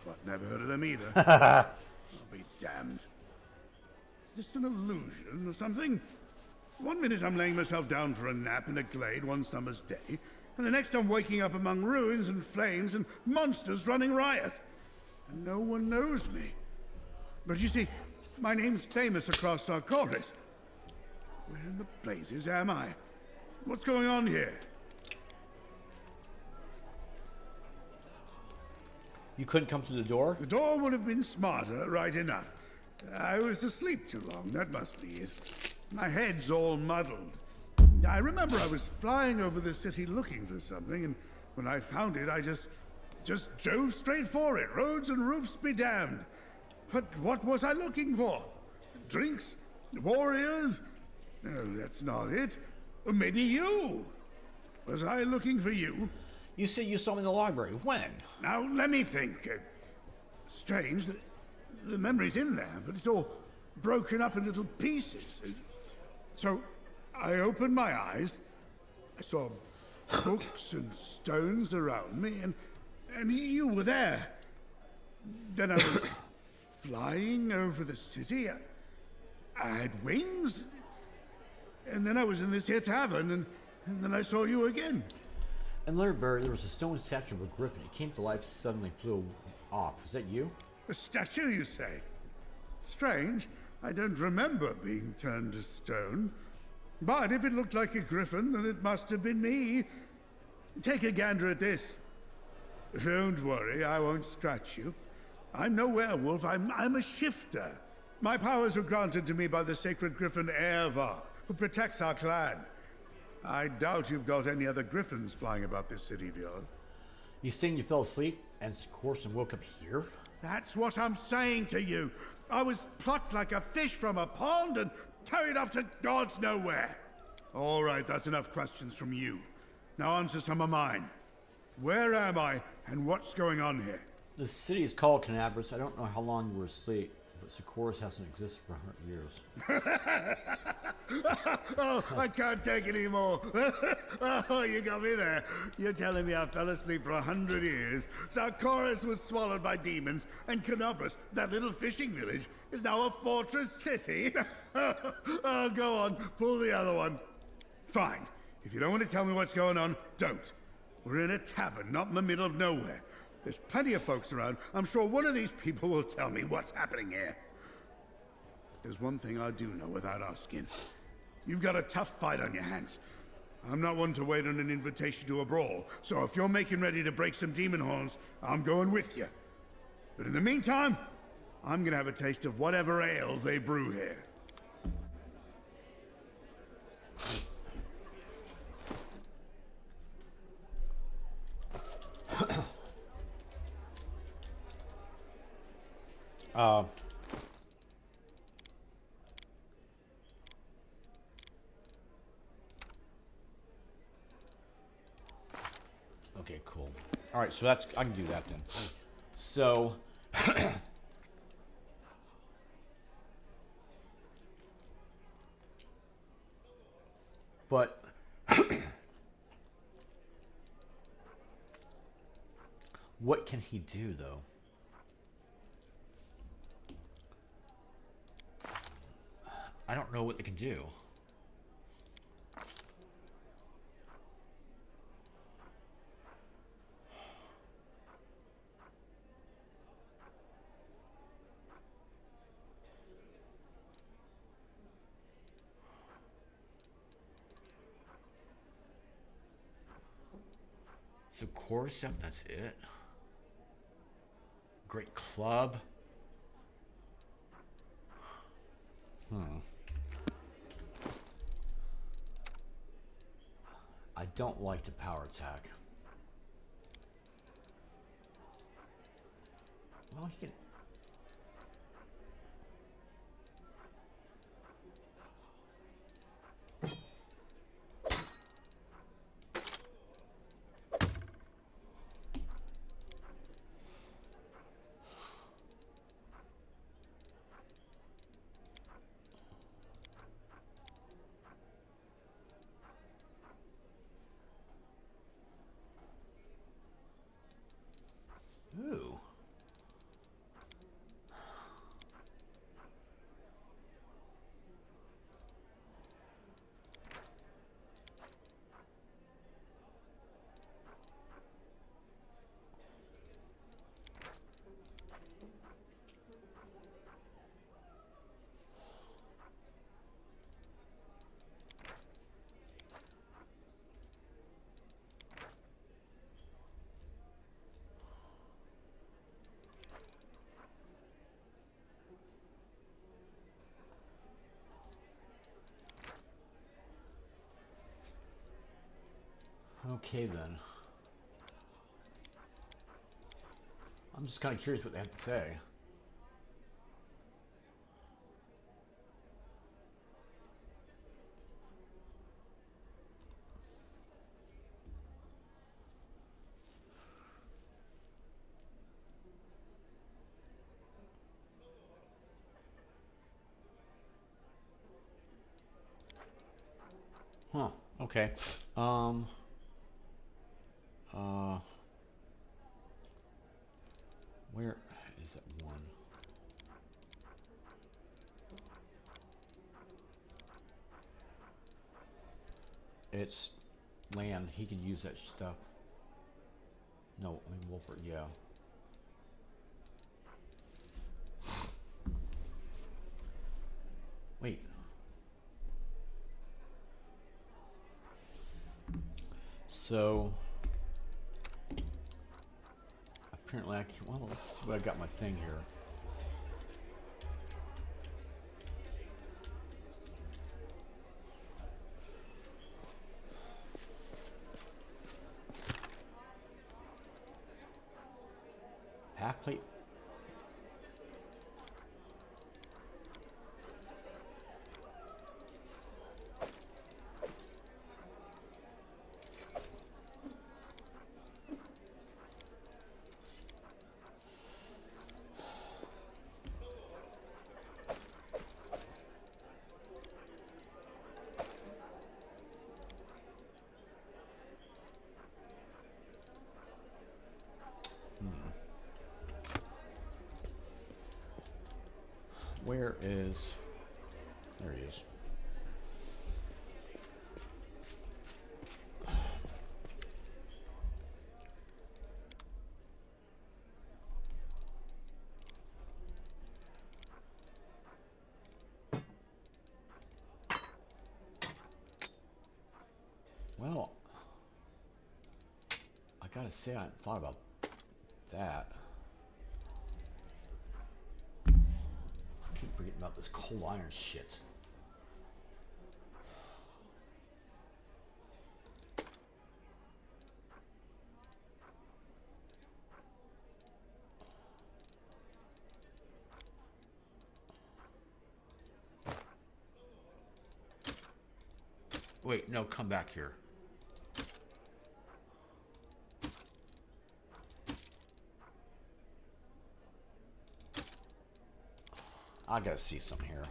Speaker 10: What, never heard of them either. I'll be damned. Is this an illusion or something? One minute I'm laying myself down for a nap in a glade one summer's day, and the next I'm waking up among ruins and flames and monsters running riot. And no one knows me. But you see, my name's famous across Sarkoris. Where in the blazes am I? What's going on here?
Speaker 1: You couldn't come through the door?
Speaker 10: The door would have been smarter, right enough. I was asleep too long, that must be it. My head's all muddled. I remember I was flying over the city looking for something, and when I found it, I just drove straight for it. Roads and roofs be damned. But what was I looking for? Drinks? Warriors? No, that's not it. Or maybe you. Was I looking for you?
Speaker 1: You said you saw me in the library. When?
Speaker 10: Now, let me think. Strange that the memory's in there, but it's all broken up in little pieces. So, I opened my eyes. I saw books and stones around me, and you were there. Then I was flying over the city. I had wings. And then I was in this here tavern, and then I saw you again.
Speaker 1: In Library, there was a stone statue of a griffin. It came to life, suddenly flew off. Was that you?
Speaker 10: A statue, you say? Strange. I don't remember being turned to stone. But if it looked like a griffin, then it must have been me. Take a gander at this. Don't worry, I won't scratch you. I'm no werewolf, I'm a shifter. My powers were granted to me by the sacred griffin Erevar, who protects our clan. I doubt you've got any other griffins flying about this city of yours.
Speaker 1: You saying you fell asleep and of course and woke up here?
Speaker 10: That's what I'm saying to you. I was plucked like a fish from a pond and carried off to God's nowhere. All right, that's enough questions from you. Now answer some of mine. Where am I and what's going on here?
Speaker 1: The city is called Canabras. I don't know how long you were asleep, but Socorus hasn't existed for 100 years.
Speaker 10: Oh, I can't take any more. Oh, you got me there. You're telling me I fell asleep for 100 years. Sarkoris was swallowed by demons, and Canabras, that little fishing village, is now a fortress city. Oh, go on, pull the other one. Fine. If you don't want to tell me what's going on, don't. We're in a tavern, not in the middle of nowhere. There's plenty of folks around. I'm sure one of these people will tell me what's happening here. There's one thing I do know without asking. You've got a tough fight on your hands. I'm not one to wait on an invitation to a brawl, so if you're making ready to break some demon horns, I'm going with you. But in the meantime, I'm gonna have a taste of whatever ale they brew here.
Speaker 1: Okay, cool. All right, so that's I can do that then. So but what can he do though? I don't know what they can do. So Cordyceps, that's it. Great club. I don't like the power attack. Well, he can. Okay then. I'm just kind of curious what they have to say. Huh. Okay. Where is that one? It's land. He can use that stuff. No, I mean Wolper, yeah. Wait. So apparently I can, well, let's see what I got my thing here. Half plate. Where is, there he is. Well, I gotta say I hadn't thought about that. I keep forgetting about this cold iron shit. Wait, no, come back here. I gotta see something here.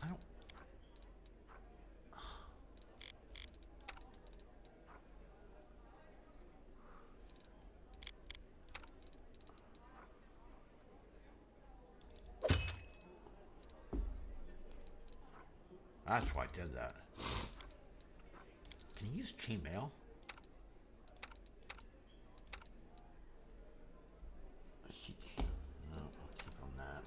Speaker 1: I don't. That's why I did that. Can you use chainmail? No, I'll keep on that.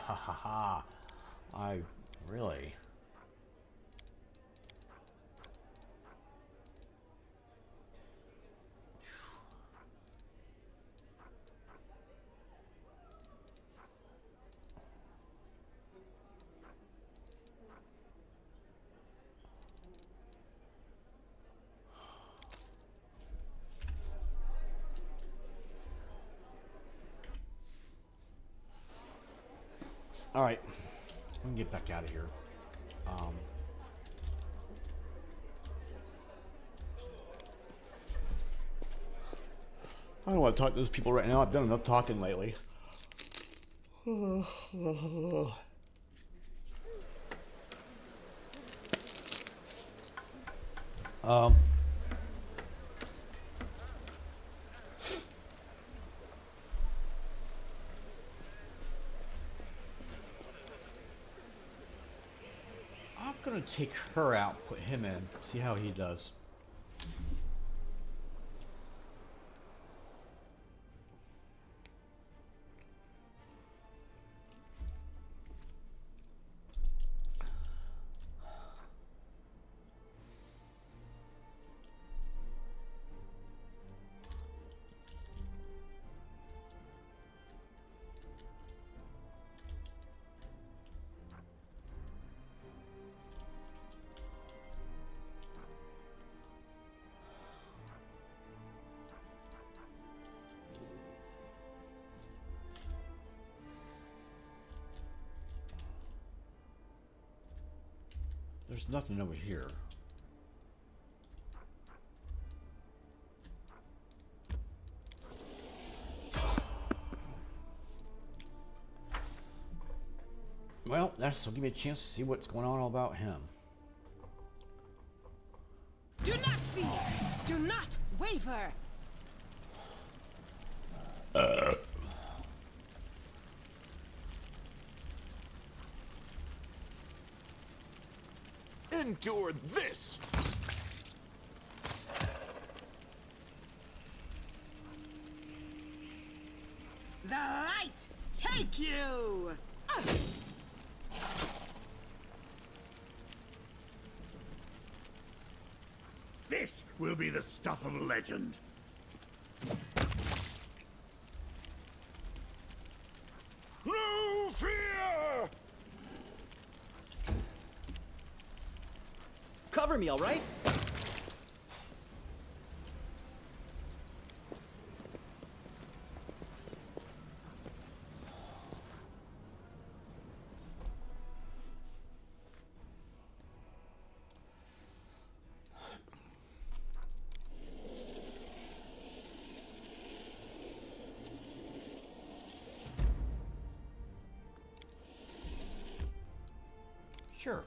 Speaker 1: ha ha ha. I really. All right, we can get back out of here. I don't want to talk to those people right now. I've done enough talking lately. I'm gonna take her out, put him in, see how he does. There's nothing over here. Well, that'll give me a chance to see what's going on about him.
Speaker 2: Do not fear. Do not waver.
Speaker 7: Endure this!
Speaker 2: The light take you.
Speaker 10: This will be the stuff of legend.
Speaker 3: No fear!
Speaker 9: Cover me, all right?
Speaker 1: Sure.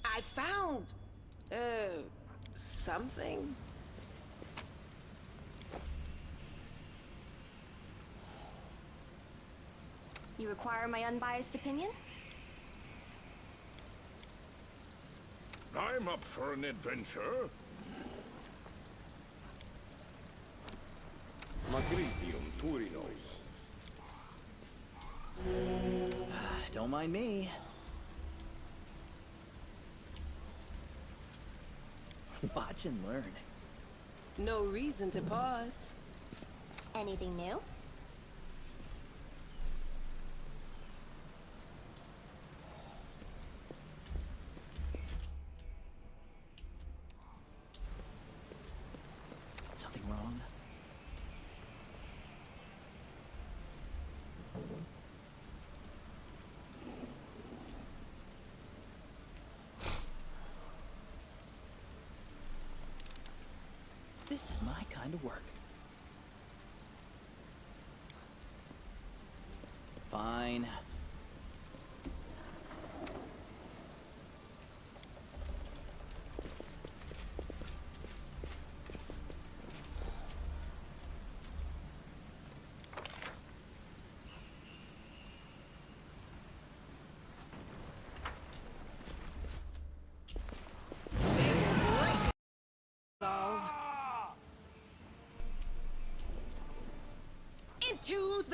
Speaker 2: I found something.
Speaker 8: You require my unbiased opinion?
Speaker 3: I'm up for an adventure.
Speaker 4: Magritium Turinos.
Speaker 9: Don't mind me. Watch and learn.
Speaker 2: No reason to pause.
Speaker 8: Anything new?
Speaker 9: Something wrong? This is my kind of work. Fine.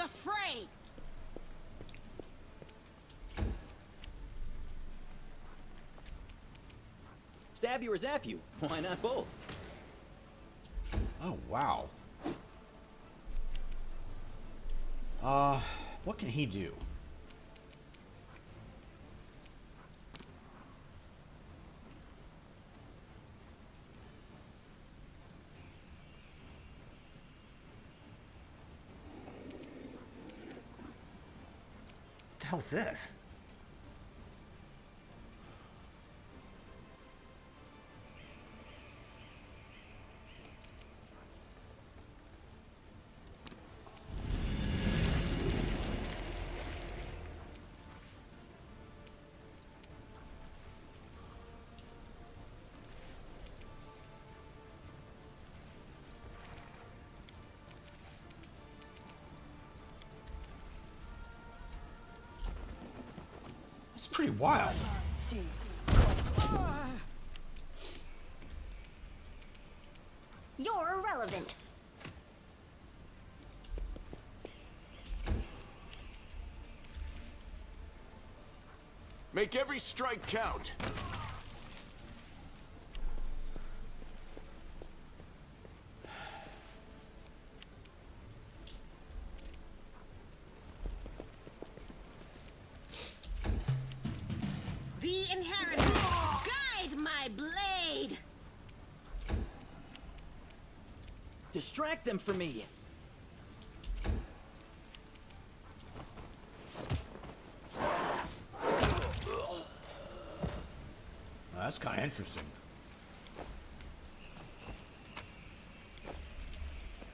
Speaker 2: the fray!
Speaker 9: Stab you or zap you? Why not both?
Speaker 1: Oh, wow. What can he do? What the hell's this? It's pretty wild.
Speaker 8: You're irrelevant.
Speaker 7: Make every strike count.
Speaker 2: The inheritance! Guide my blade!
Speaker 9: Distract them from me.
Speaker 1: That's kind of interesting.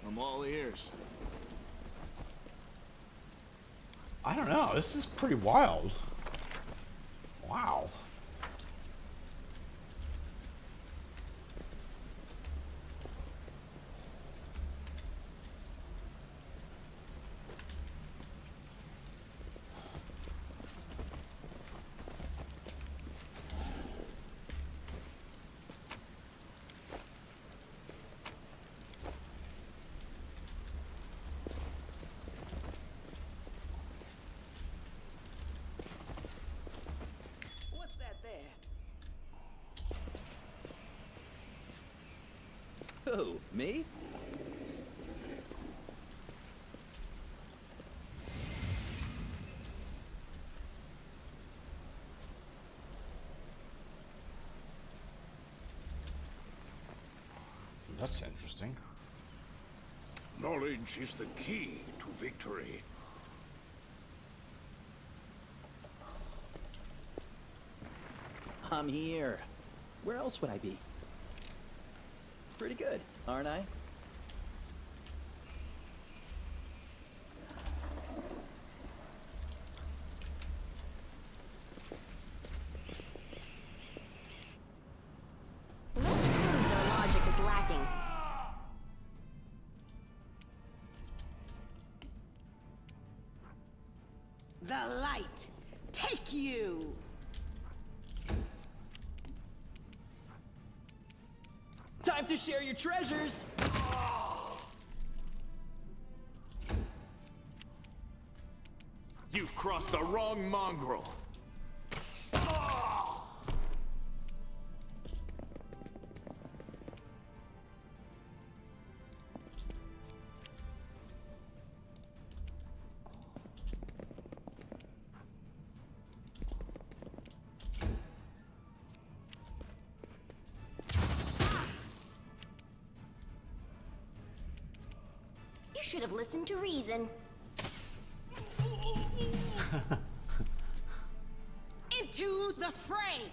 Speaker 7: I'm all ears.
Speaker 1: I don't know. This is pretty wild. Wow.
Speaker 2: What's that there?
Speaker 9: Who? Me?
Speaker 1: That's interesting.
Speaker 3: Knowledge is the key to victory.
Speaker 9: I'm here. Where else would I be? Pretty good, aren't I?
Speaker 8: Let's prove their logic is lacking.
Speaker 2: The light! Take you!
Speaker 9: Time to share your treasures!
Speaker 7: You've crossed the wrong mongrel.
Speaker 8: You should have listened to reason.
Speaker 2: Into the fray!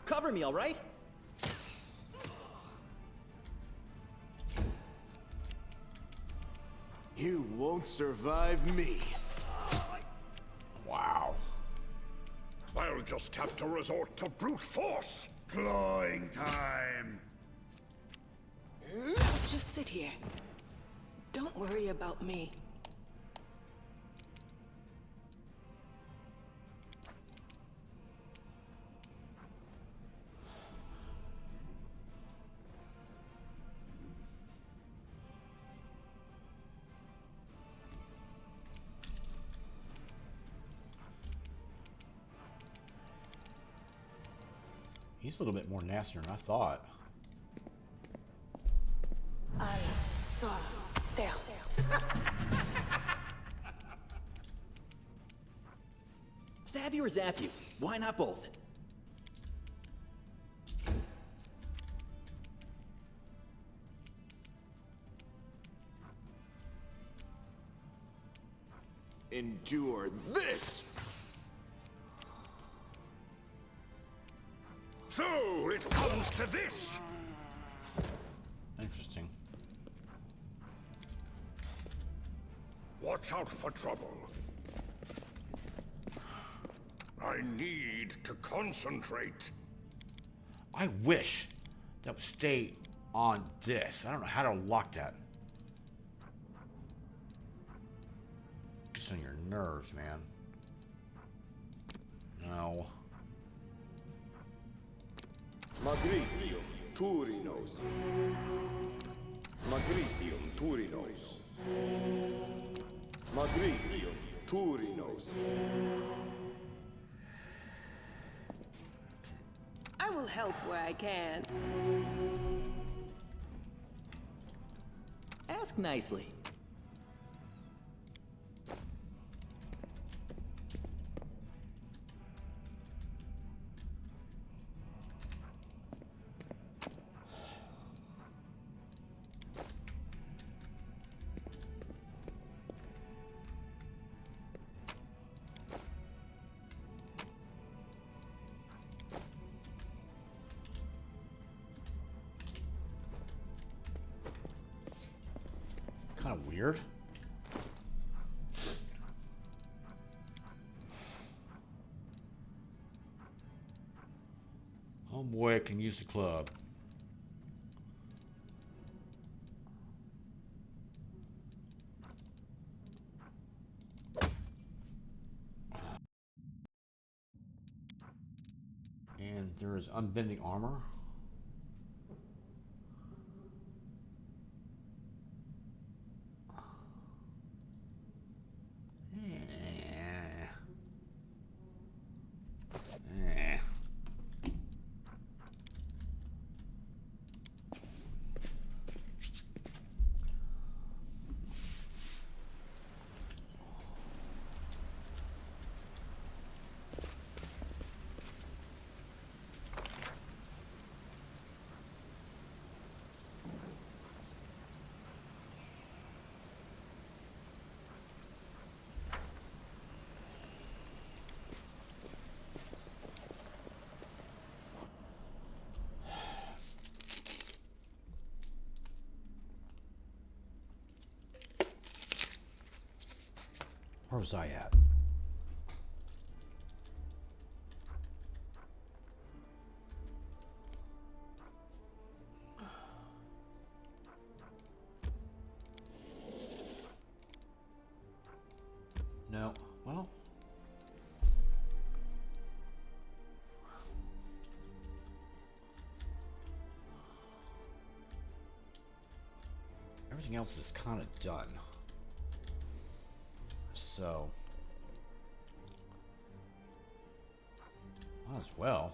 Speaker 9: Cover me, all right?
Speaker 7: You won't survive me.
Speaker 1: Wow.
Speaker 3: I'll just have to resort to brute force.
Speaker 10: Clawing time.
Speaker 2: Just sit here. Don't worry about me.
Speaker 1: He's a little bit more nastier than I thought.
Speaker 2: I saw them.
Speaker 9: Stab you or zap you? Why not both?
Speaker 7: Endure this!
Speaker 3: So it comes to this!
Speaker 1: Interesting.
Speaker 3: Watch out for trouble. I need to concentrate.
Speaker 1: I wish that would stay on this. I don't know how to unlock that. Gets on your nerves, man. No.
Speaker 4: Magritium Turinos. Magritium Turinos. Magritium Turinos.
Speaker 2: I will help where I can.
Speaker 9: Ask nicely.
Speaker 1: Kind of weird. Homeboy can use the club. And there is unbending armor. Where was I at? No. Well. Everything else is kind of done. So, might as well.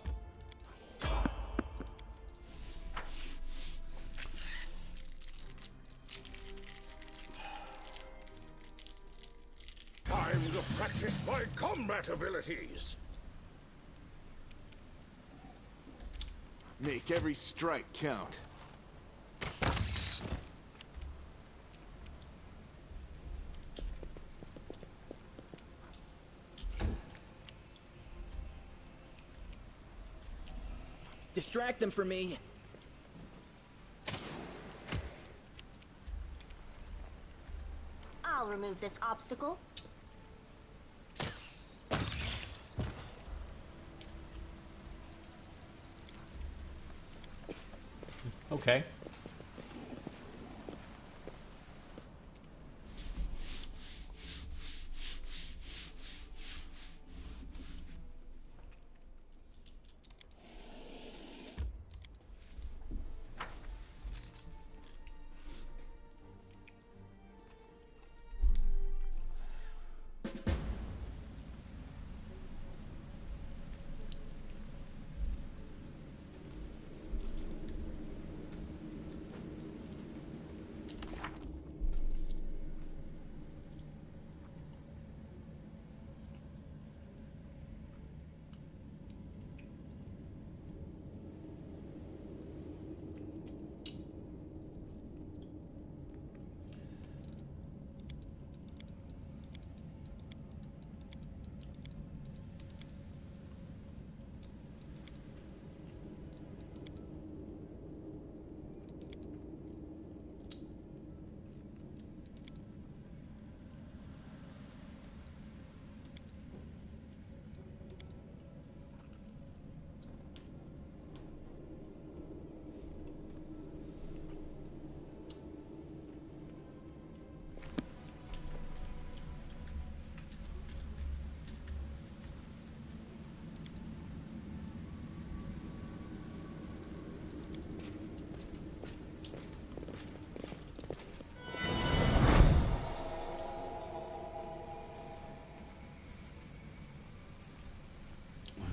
Speaker 3: Time to practice my combat abilities.
Speaker 7: Make every strike count.
Speaker 9: Distract them from me.
Speaker 8: I'll remove this obstacle.
Speaker 1: Okay.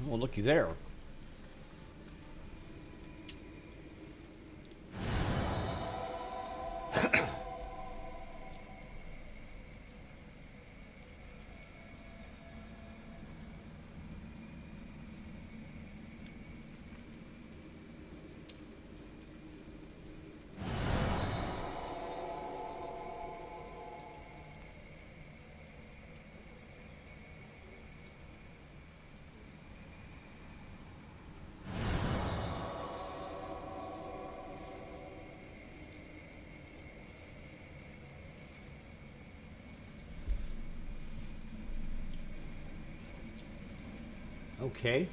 Speaker 1: Well, looky there. Okay.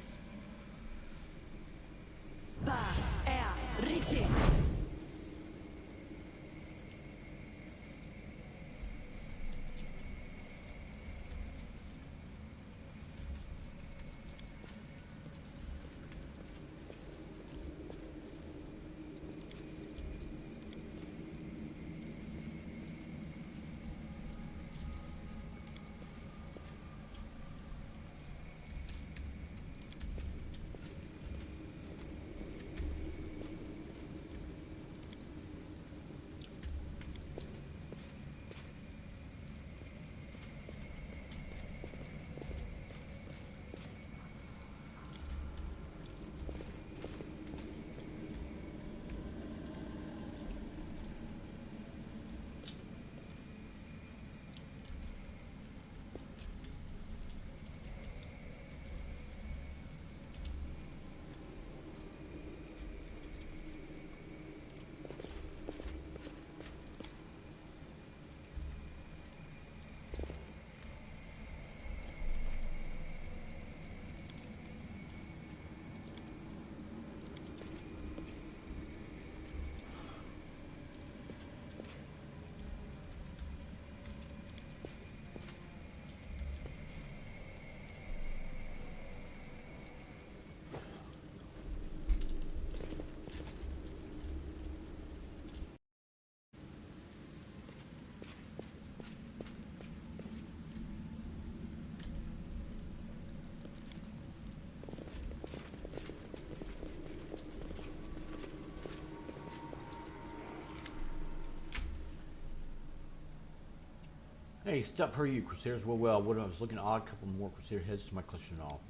Speaker 1: Hey, stop per you, Crusaders. Well, what I was looking odd, couple more Crusader heads to my collection and all.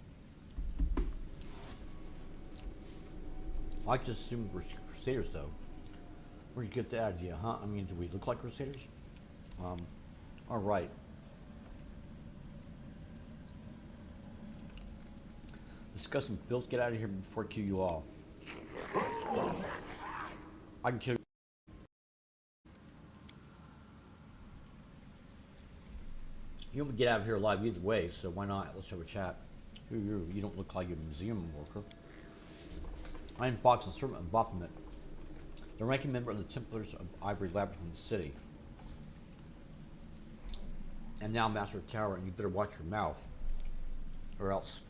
Speaker 1: I just assumed we're Crusaders, though. Where'd you get the idea, huh? I mean, do we look like Crusaders? Alright. Discussing build, get out of here before I kill you all. I can kill you. You won't get out of here alive either way, so why not? Let's have a chat. Who are you? You don't look like a museum worker. I am Fox and servant of Baphomet, the ranking member of the Templars of Ivory Labyrinth in the city. And now Master of the Tower, and you better watch your mouth, or else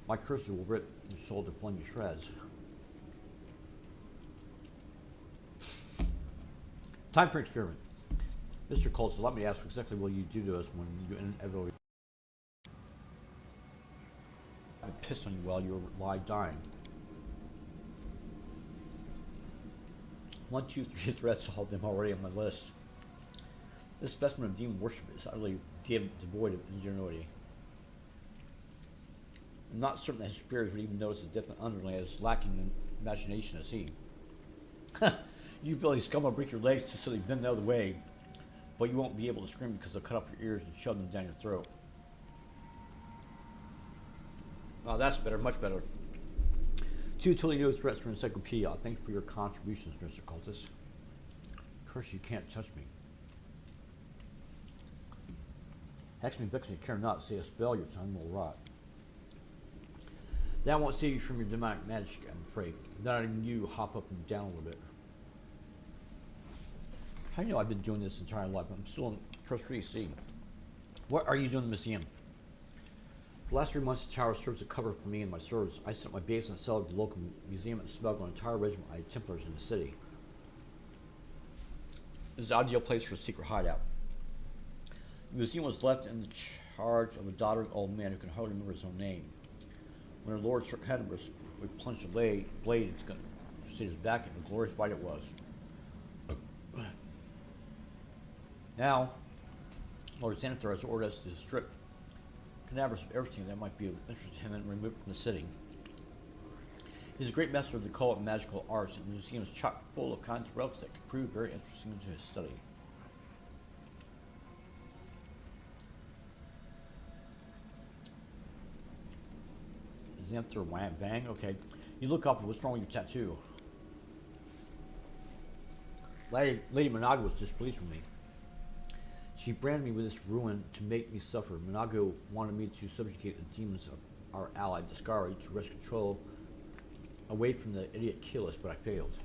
Speaker 1: my cursor will rip your soul to flame to shreds. Time for experiment. Mr. Coulter, let me ask, exactly what you do to us when you inevitably piss on you while you lie dying? 1, 2, 3 threats, all of them already on my list. This specimen of demon worship is utterly devoid of ingenuity. I'm not certain that his superiors would even notice the definite underling as lacking in imagination as he. You Billy scum will break your legs to so they bend the other way, but you won't be able to scream because they'll cut up your ears and shove them down your throat. Oh, that's better, much better. 2 totally new threats from Encyclopedia. Thank you for your contributions, Mr. Cultist. Curse, you can't touch me. Hex me, vex me, care not. Say a spell, your tongue will rot. That won't save you from your demonic magic, I'm afraid. Not even you hop up and down a little bit. How do you know I've been doing this entire life? I'm still in Trust 3C. What are you doing in the museum? For the last 3 months, the tower serves as a cover for me and my servants. I set my base and sell at the local museum and smuggle an entire regiment of Templars in the city. This is the ideal place for a secret hideout. The museum was left in the charge of a doddering old man who can hardly remember his own name. When our Lord struck Hadamus, we plunged the blade into his back, and a glorious bite it was. Now, Lord Xanathar has ordered us to strip cadavers of everything that might be of interest to him and remove it from the city. He's a great master of the occult and magical arts, and the museum is chock full of kinds of relics that could prove very interesting to his study. Xanathar wham bang. Okay, you look up. What's wrong with your tattoo? Lady Monago was displeased with me. She branded me with this ruin to make me suffer. Monago wanted me to subjugate the demons of our ally Discari to wrest control away from the idiot Keyless, but I failed.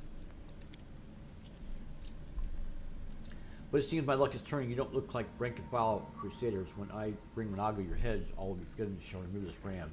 Speaker 1: But it seems my luck is turning. You don't look like rank and file crusaders. When I bring Monago your heads, all will be forgiven. Shall remove this brand.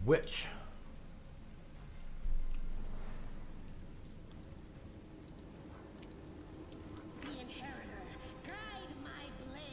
Speaker 1: Witch.
Speaker 2: The inheritor, guide my blade.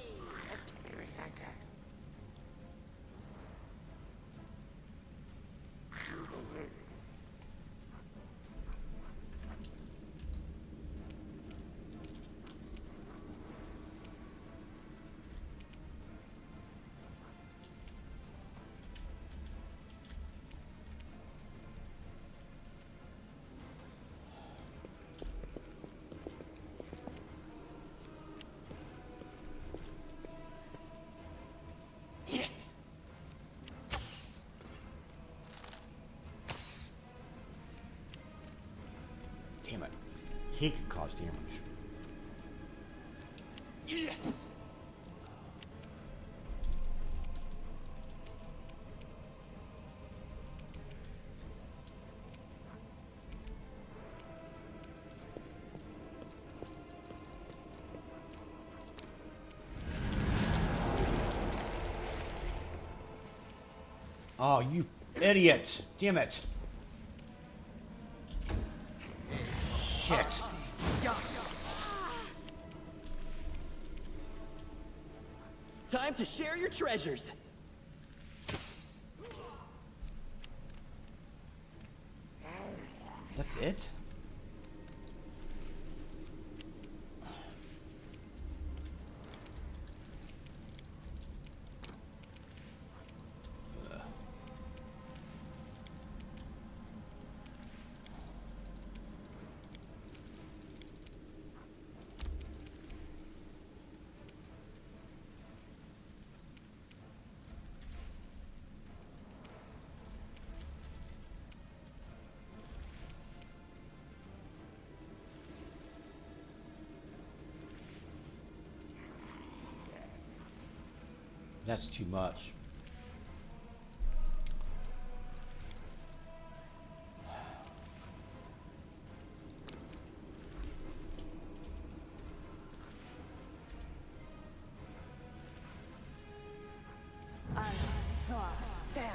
Speaker 1: Damn it. He can cause damage. Oh, you idiot. Damn it. Shit.
Speaker 9: Time to share your treasures.
Speaker 1: That's it? That's too much.
Speaker 2: I saw them.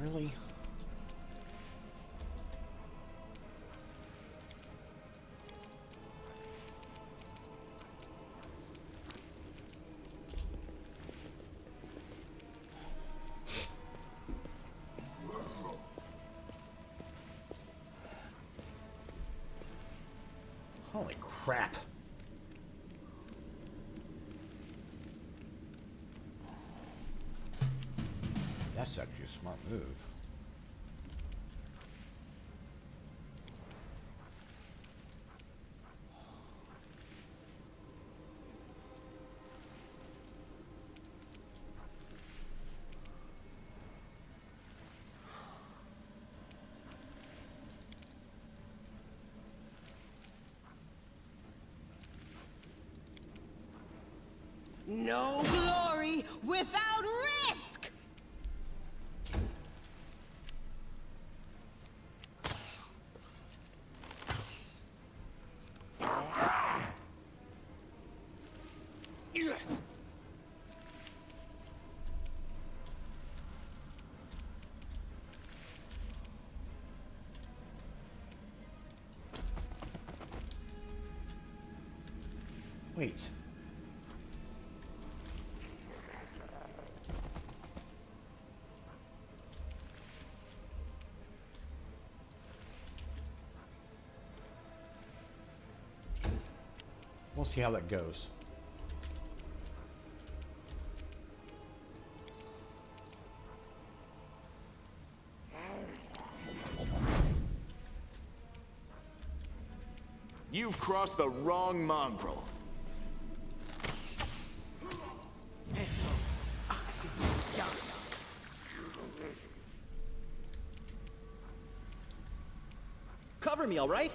Speaker 1: Really? Holy crap. That's actually a smart move.
Speaker 2: No glory without risk!
Speaker 1: Wait. We'll see how that goes.
Speaker 7: You've crossed the wrong mongrel.
Speaker 9: Cover me, all right?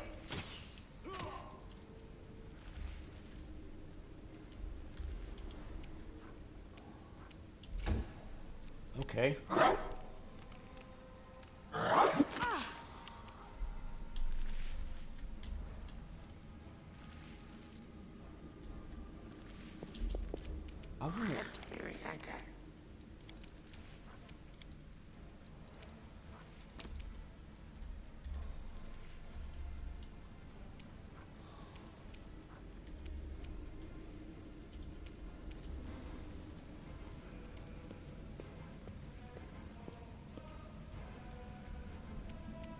Speaker 1: Okay.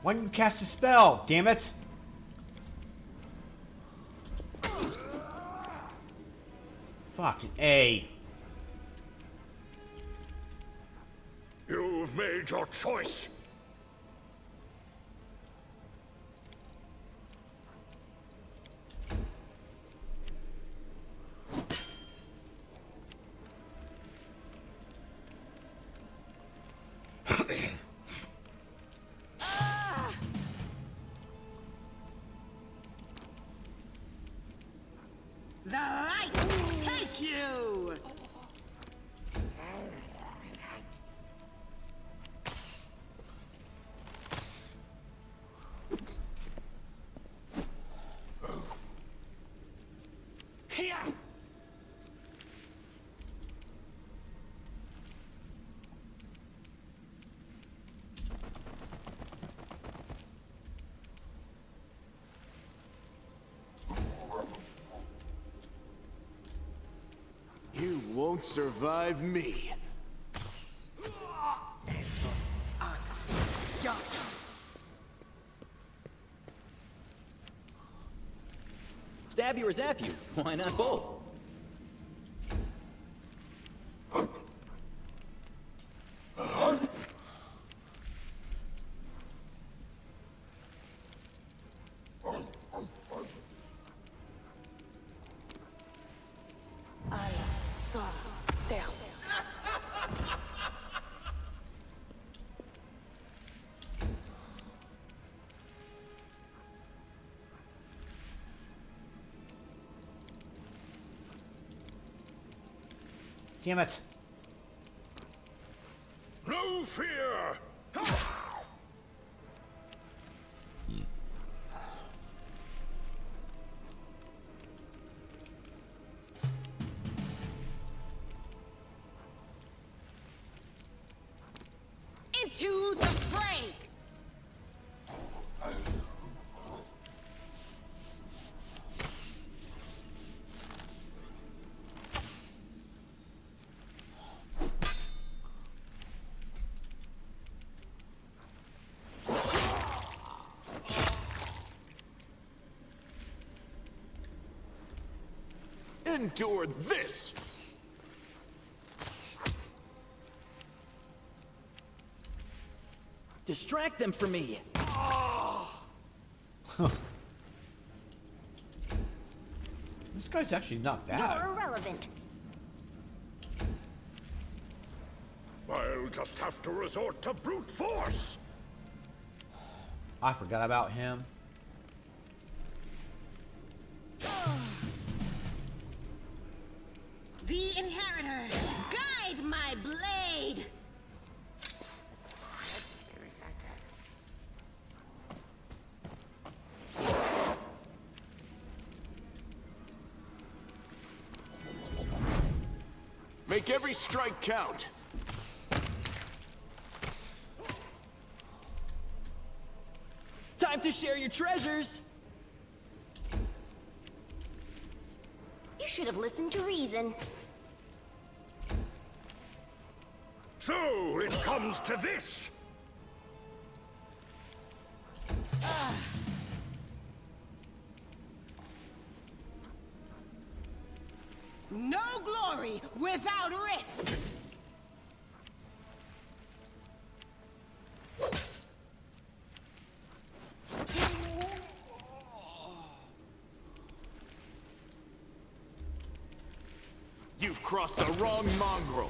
Speaker 1: Why didn't you cast a spell? Damn it! Fucking A.
Speaker 3: You've made your choice.
Speaker 2: The light take you!
Speaker 3: Here!
Speaker 7: You won't survive me.
Speaker 9: Stab you or zap you? Why not both?
Speaker 1: Damn it.
Speaker 3: No fear!
Speaker 2: Into the fray!
Speaker 7: Endure this!
Speaker 9: Distract them from me.
Speaker 1: This guy's actually not bad.
Speaker 8: You're irrelevant.
Speaker 3: I'll just have to resort to brute force.
Speaker 1: I forgot about him.
Speaker 2: The blade!
Speaker 7: Make every strike count.
Speaker 9: Time to share your treasures!
Speaker 8: You should have listened to reason.
Speaker 3: So it comes to this.
Speaker 2: No glory without risk!
Speaker 7: You've crossed the wrong mongrel.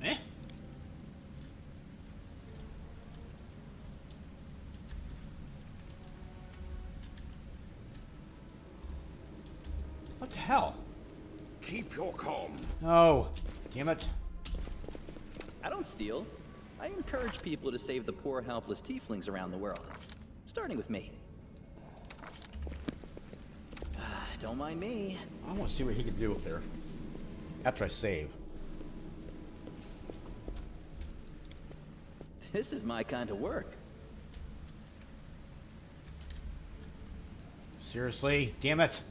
Speaker 1: Eh? What the hell?
Speaker 3: Keep your calm.
Speaker 1: Oh, damn it.
Speaker 9: I don't steal. I encourage people to save the poor, helpless tieflings around the world. Starting with me. Don't mind me.
Speaker 1: I want to see what he can do up there. After I save.
Speaker 9: This is my kind of work.
Speaker 1: Seriously? Damn it.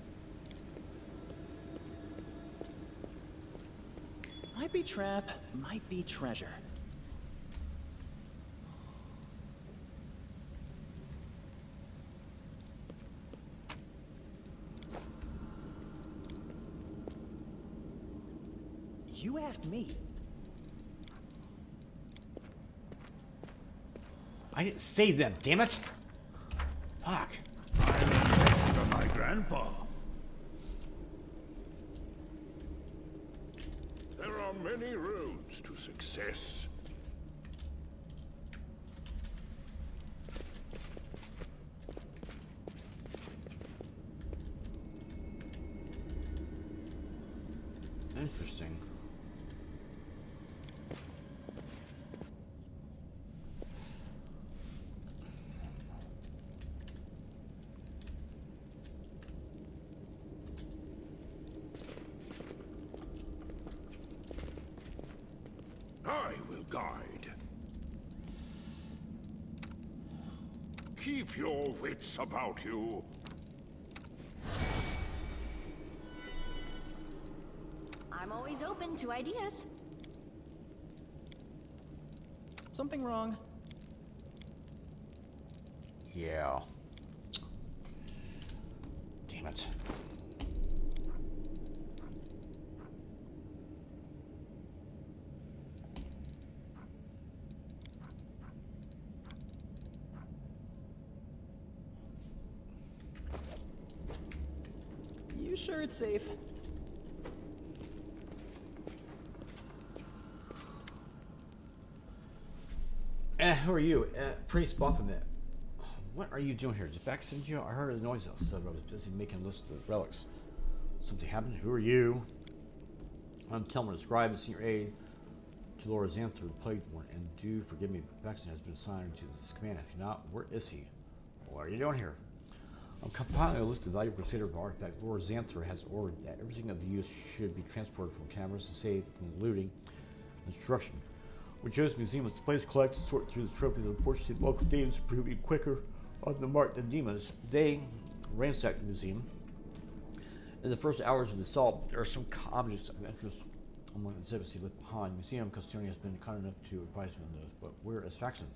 Speaker 9: Might be trap, might be treasure. You asked me.
Speaker 1: I didn't save them, damn it. Fuck.
Speaker 10: I learned this from my grandpa.
Speaker 3: There are many roads to success.
Speaker 1: Interesting.
Speaker 3: I will guide. Keep your wits about you.
Speaker 8: I'm always open to ideas.
Speaker 9: Something wrong?
Speaker 1: Yeah. Damn it.
Speaker 9: You sure it's safe?
Speaker 1: Who are you? Priest Baphomet. What are you doing here? Did Beck send you? I heard a noise outside. I was busy making a list of relics. Something happened? Who are you? I'm Telmer, the scribe and senior aide to Lord Xanther, the Plague One, and do forgive me, but Beckson has been assigned to this command. Has he not? Where is he? What are you doing here? I'm compiling a list of valuable crusader artifacts. Lord Xanther has ordered that everything of use should be transported from cameras and saved from looting and destruction. With Joe's museum, it's the place to collect and sort through the trophies. Unfortunately, local demons proving quicker on the mark than demons. They ransacked the museum. In the first hours of the assault, there are some objects of interest among the exhibits he left behind. Museum custodian has been kind enough to advise me on those, but where is Faxon?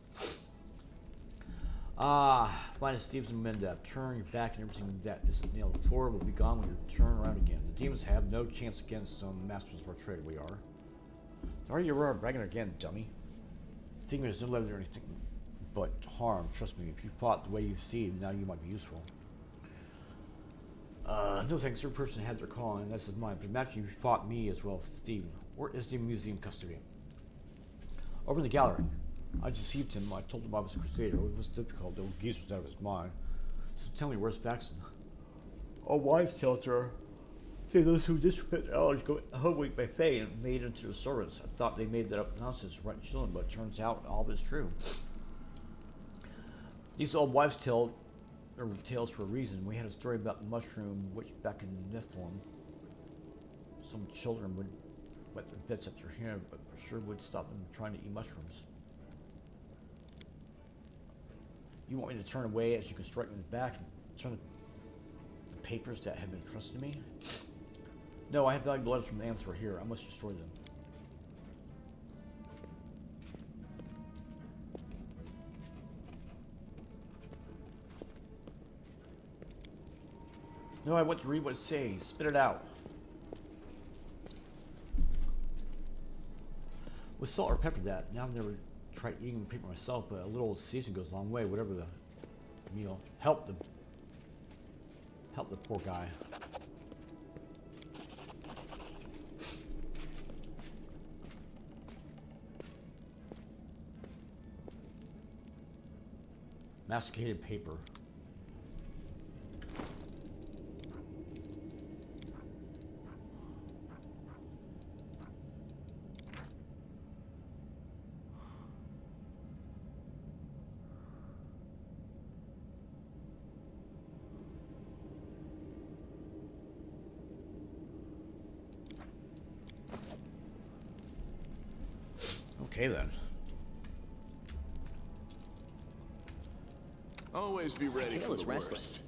Speaker 1: Minus Steve's and Mendab. Turn your back and everything that isn't nailed to the floor will be gone when you turn around again. The demons have no chance against some masters of our trade. We are. Are you bragging again, dummy? Thinking there's no level or anything but harm. Trust me, if you fought the way you see, now you might be useful. No thanks. Every person had their call, and this is mine. But imagine you fought me as well as Steve. Where is the museum custodian? Over in the gallery. I deceived him. I told him I was a crusader. It was difficult. The old geese was out of his mind. So tell me, where's Faxon? All wise tales are. Say those who disrespect their elders go hoodwinked by fate and made into the servants. I thought they made that up nonsense, right and chilling, but it turns out all of it's true. These old wives' tales for a reason. We had a story about the mushroom witch back in Niflheim. Some children would wet their bits at their hair, but for sure would stop them trying to eat mushrooms. You want me to turn away as you can strike me in the back and turn the papers that have been entrusted to me? No, I have valuable letters from the Answer here. I must destroy them. No, I want to read what it says. Spit it out. With salt or pepper that. Now I've never tried eating paper myself, but a little season goes a long way. Whatever the meal. Help the poor guy. Masticated paper. Okay then.
Speaker 7: Always be ready
Speaker 9: My tail
Speaker 7: for
Speaker 9: is
Speaker 7: the
Speaker 9: restless.
Speaker 7: worst.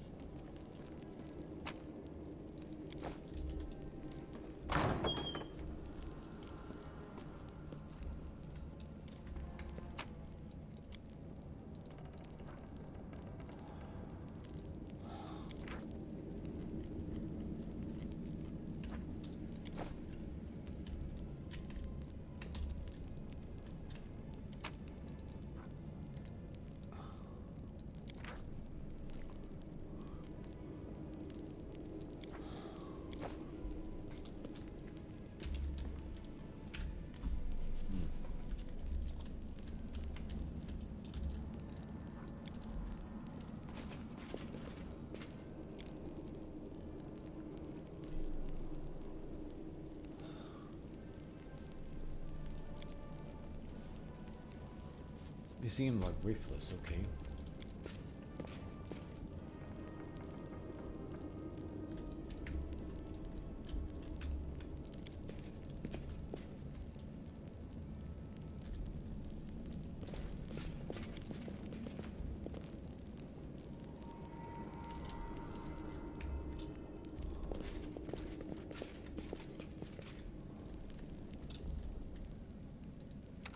Speaker 1: You seem like briefless, okay.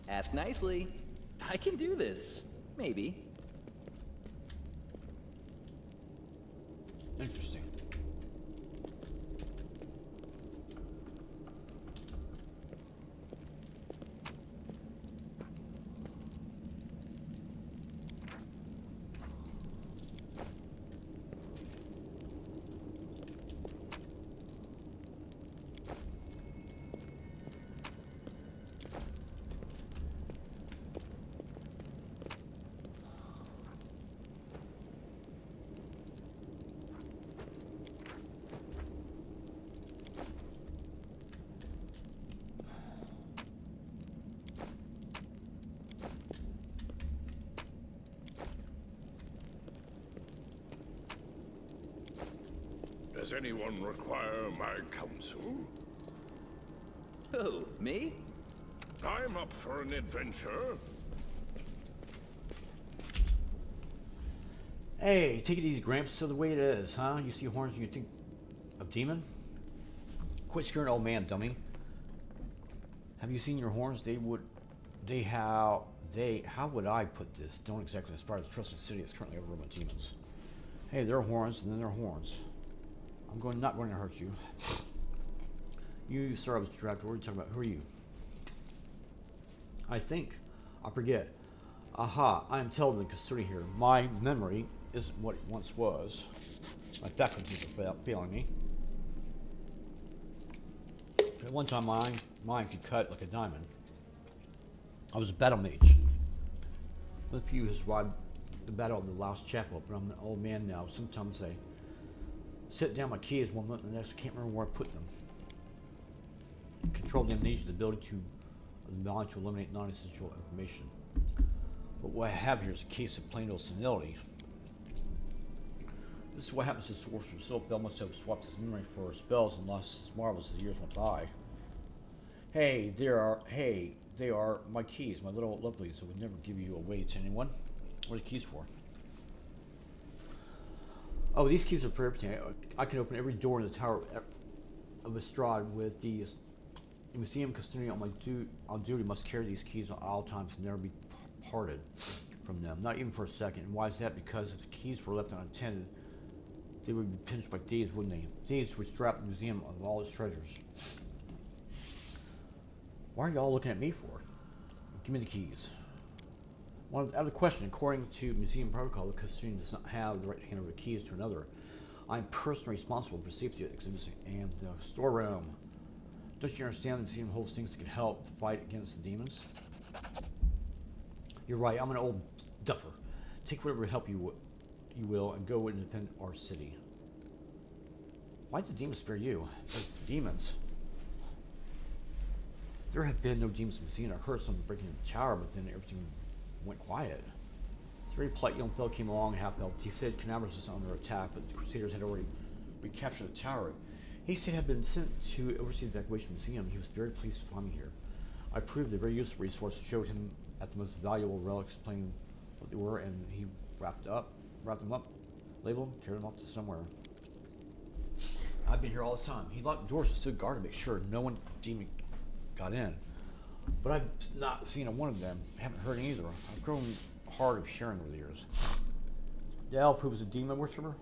Speaker 9: Ask nicely. I can do this. Maybe.
Speaker 1: Interesting.
Speaker 3: Does anyone require my counsel?
Speaker 9: Who, me?
Speaker 3: I'm up for an adventure.
Speaker 1: Hey, take it easy, Gramps. So the way it is, huh? You see horns and you think of demon? Quit scaring old man, dummy. Have you seen your horns? How would I put this? Don't exactly inspire the trusted city that's currently overrun by demons. Hey, there are horns, and then there are horns. Not going to hurt you. Sorry I was distracted. What are you talking about? Who are you? I forget. Aha, I am terribly concerning here. My memory isn't what it once was. My faculties are failing me. At one time, mine could cut like a diamond. I was a battle mage. One of you has survived the battle of the last chapel, but I'm an old man now. Sometimes I sit down my keys one month and the next I can't remember where I put them. Control the amnesia, the ability to eliminate non-essential information. But what I have here is a case of plain old senility. This is what happens to Sorcerer Silk. Bell must have swapped his memory for her spells and lost his marbles as the years went by. Hey, they are my keys, my little lovelies. I would never give you away to anyone. What are the keys for? Oh, these keys are for everything. I can open every door in the Tower of Estrade with these. The museum custodian on duty must carry these keys at all times and never be parted from them, not even for a second. And why is that? Because if the keys were left unattended, they would be pinched by thieves, wouldn't they? Thieves would strap the museum of all its treasures. Why are y'all looking at me for? Give me the keys. Out of the question, according to museum protocol, the custodian does not have the right to hand over the keys to another. I am personally responsible for safety of the exhibits and the storeroom. Don't you understand the museum holds things that can help the fight against the demons? You're right, I'm an old duffer. Take whatever help you will and go and defend our city. Why did the demons spare you? Those demons. There have been no demons in the museum. I heard someone breaking in the tower, but then everything went quiet. This very polite young fellow came along, half-helped. He said Canaveras was under attack, but the Crusaders had already recaptured the tower. He said he had been sent to oversee the evacuation museum. He was very pleased to find me here. I proved the very useful resource, showed him at the most valuable relics, explained what they were, and he wrapped them up, labeled them, carried them off to somewhere. I've been here all this time. He locked the doors and stood guard to make sure no one demon got in. But I've not seen a one of them. Haven't heard either. I've grown hard of hearing over the years. The elf who was a demon worshiper?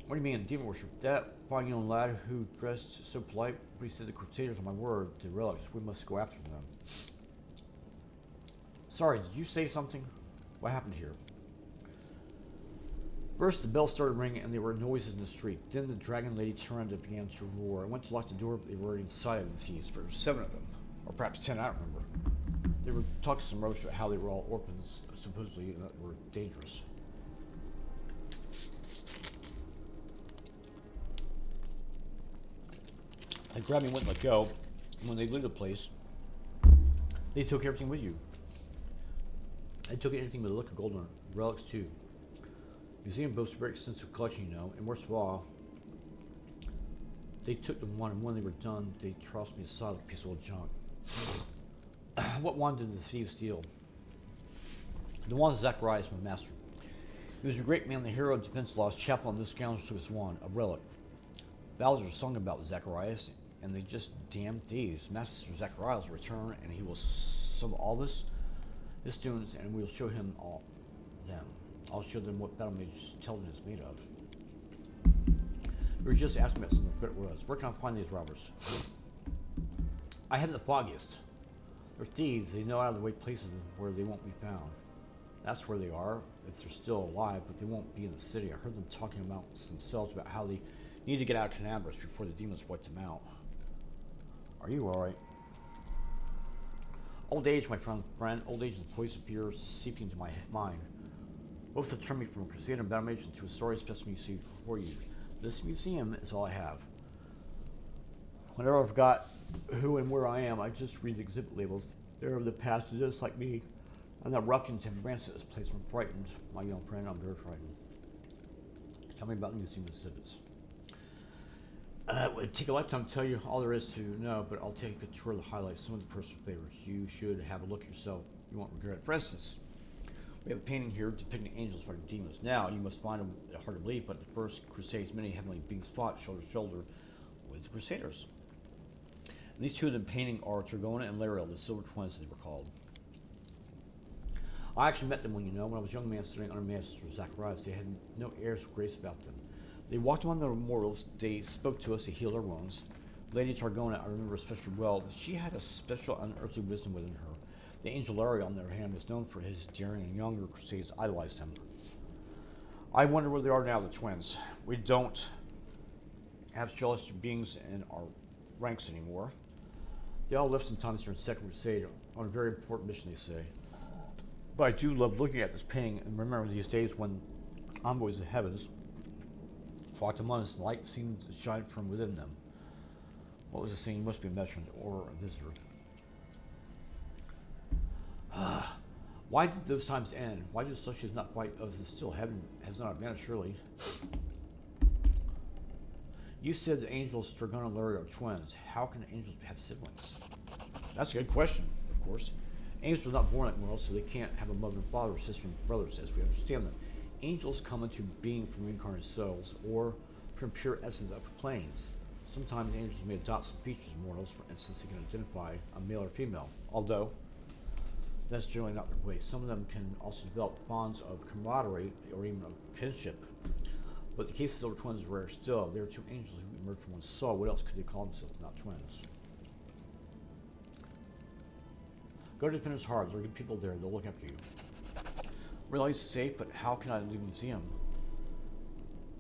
Speaker 1: What do you mean, demon worship? That fine young lad who dressed so polite, but he said the Crusaders, on my word, the relics, we must go after them. Sorry, did you say something? What happened here? First, the bell started ringing and there were noises in the street. Then the dragon lady turned and began to roar. I went to lock the door, but they were already inside of the thieves. There were 7 of them, or perhaps 10, I don't remember. They were talking to some rubbish about how they were all orphans, supposedly, that were dangerous. They grabbed me and wouldn't let go. And when they leave the place, they took everything with you. They took anything but a look of golden relics too. The museum boasts a very extensive collection, you know, and worst of all, they took the one, and when they were done, they tossed me aside like a piece of old junk. What wand did the thieves steal? The wand of Zacharias, my master. He was a great man, the hero of defense lost chapel, and this scoundrel took his wand, a relic. Ballads are sung about Zacharias, and they just damn thieves. Master Zacharias will return, and he will sum all this, his students, and we will show him all them. I'll show them what Battle Mage's television is made of. We were just asking about something, but it was. Where can I find these robbers? I hadn't the foggiest. They're thieves. They know out of the way places where they won't be found. That's where they are, if they're still alive, but they won't be in the city. I heard them talking amongst themselves about how they need to get out of Canaveras before the demons wipe them out. Are you alright? Old age, my friend. Old age is the poison appears seeping into my mind. Both have turned me from a crusader and battle mage into a sorry specimen you see before you. This museum is all I have. Whenever I forgot who and where I am, I just read the exhibit labels. They're of the past, just like me. And the ruffians have ransacked this place. I'm frightened, my young friend. I'm very frightened. Tell me about the museum exhibits. It would take a lifetime to tell you all there is to know, but I'll take a tour of the highlights, some of the personal favors. You should have a look yourself. You won't regret it. For instance, we have a painting here depicting angels fighting demons. Now, you must find them hard to believe, but the first Crusades, many heavenly beings fought shoulder to shoulder with the Crusaders. And these two of them painting are Targona and Lariel, the Silver Twins, as they were called. I actually met them when I was a young man studying under Master Zacharias. They had no airs of grace about them. They walked among the immortals, they spoke to us, they healed our wounds. Lady Targona, I remember especially well, she had a special unearthly wisdom within her. The angel Larry, on the other hand, was known for his daring, and younger Crusades idolized him. I wonder where they are now, the twins. We don't have celestial beings in our ranks anymore. They all left sometimes during the Second Crusade on a very important mission, they say. But I do love looking at this painting and remember these days when envoys of the heavens flocked among us, and light seemed to shine from within them. What was the saying? You must be a messenger or a visitor. Why did those times end? Why did associates not fight of the still heaven has not vanished, surely? You said the angels Stragona and Larry are twins. How can angels have siblings? That's a good question, of course. Angels are not born like mortals, so they can't have a mother and father, or sister and brothers as we understand them. Angels come into being from reincarnated souls or from pure essence of upper planes. Sometimes angels may adopt some features of mortals, for instance, they can identify a male or female, although that's generally not their way. Some of them can also develop bonds of camaraderie or even of kinship. But the case of silver twins is rare still. They are two angels who emerged from one soul. What else could they call themselves if not twins? Go to Defender's Heart. There are good people there. They'll look after you. Realize it's safe, but how can I leave the museum?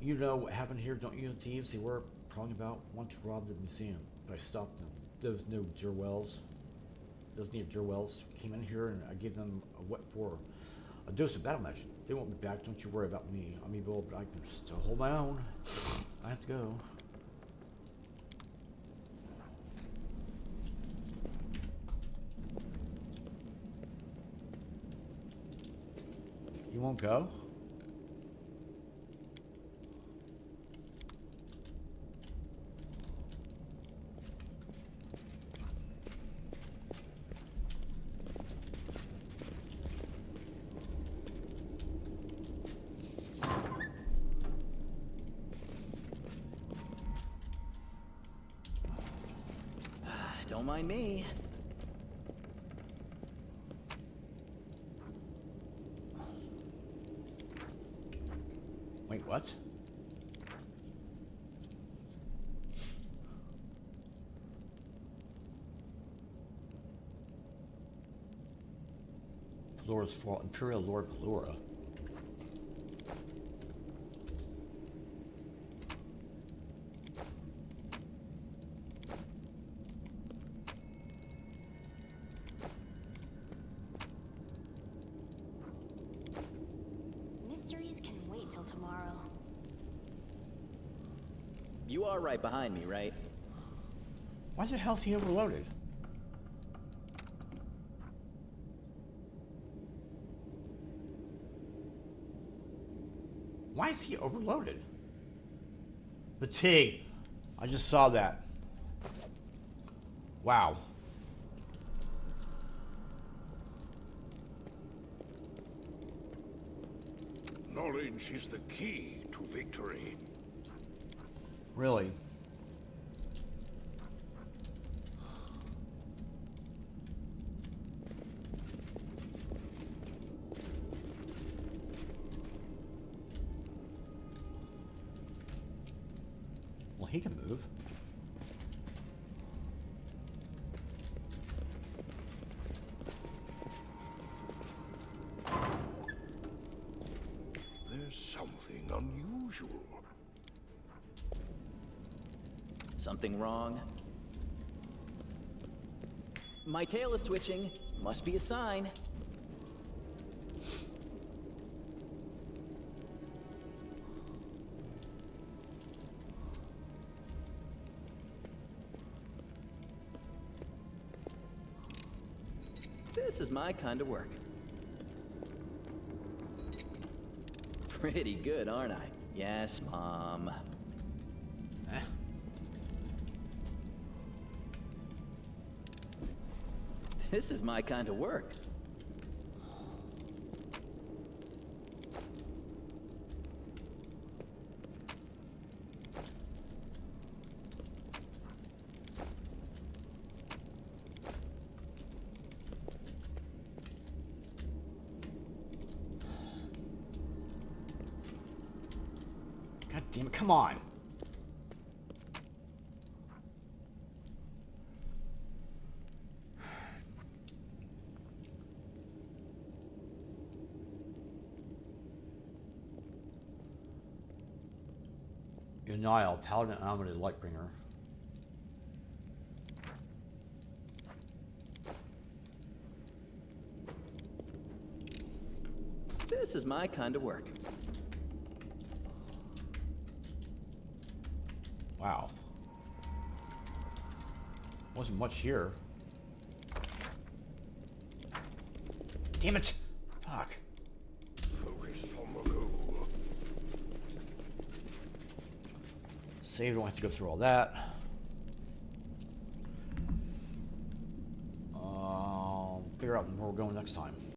Speaker 1: You know what happened here, don't you? Thieves, they were prowling about, want to rob the museum, but I stopped them. Those near Durwells came in here and I gave them a what for? A dose of battle magic. They won't be back, don't you worry about me. I'm evil, but I can still hold my own. I have to go. You won't go?
Speaker 9: Don't mind me.
Speaker 1: Wait, what? Laura's fault. Imperial Lord Laura.
Speaker 8: Mysteries can wait till tomorrow.
Speaker 9: You are right behind me, right?
Speaker 1: Why the hell is he overloaded? Why is he overloaded? Fatigue. I just saw that. Wow.
Speaker 3: Knowledge is the key to victory.
Speaker 1: Really? Well, he can move.
Speaker 3: There's something unusual.
Speaker 9: Something wrong? My tail is twitching. Must be a sign. This is my kind of work. Pretty good, aren't I? Yes, Mom.
Speaker 1: Eh?
Speaker 9: This is my kind of work.
Speaker 1: God damn it, come on. Unile, Paladin Armored Lightbringer.
Speaker 9: This is my kind of work.
Speaker 1: Wow. Wasn't much here. Damn it! Fuck. Save, don't have to go through all that. Figure out where we're going next time.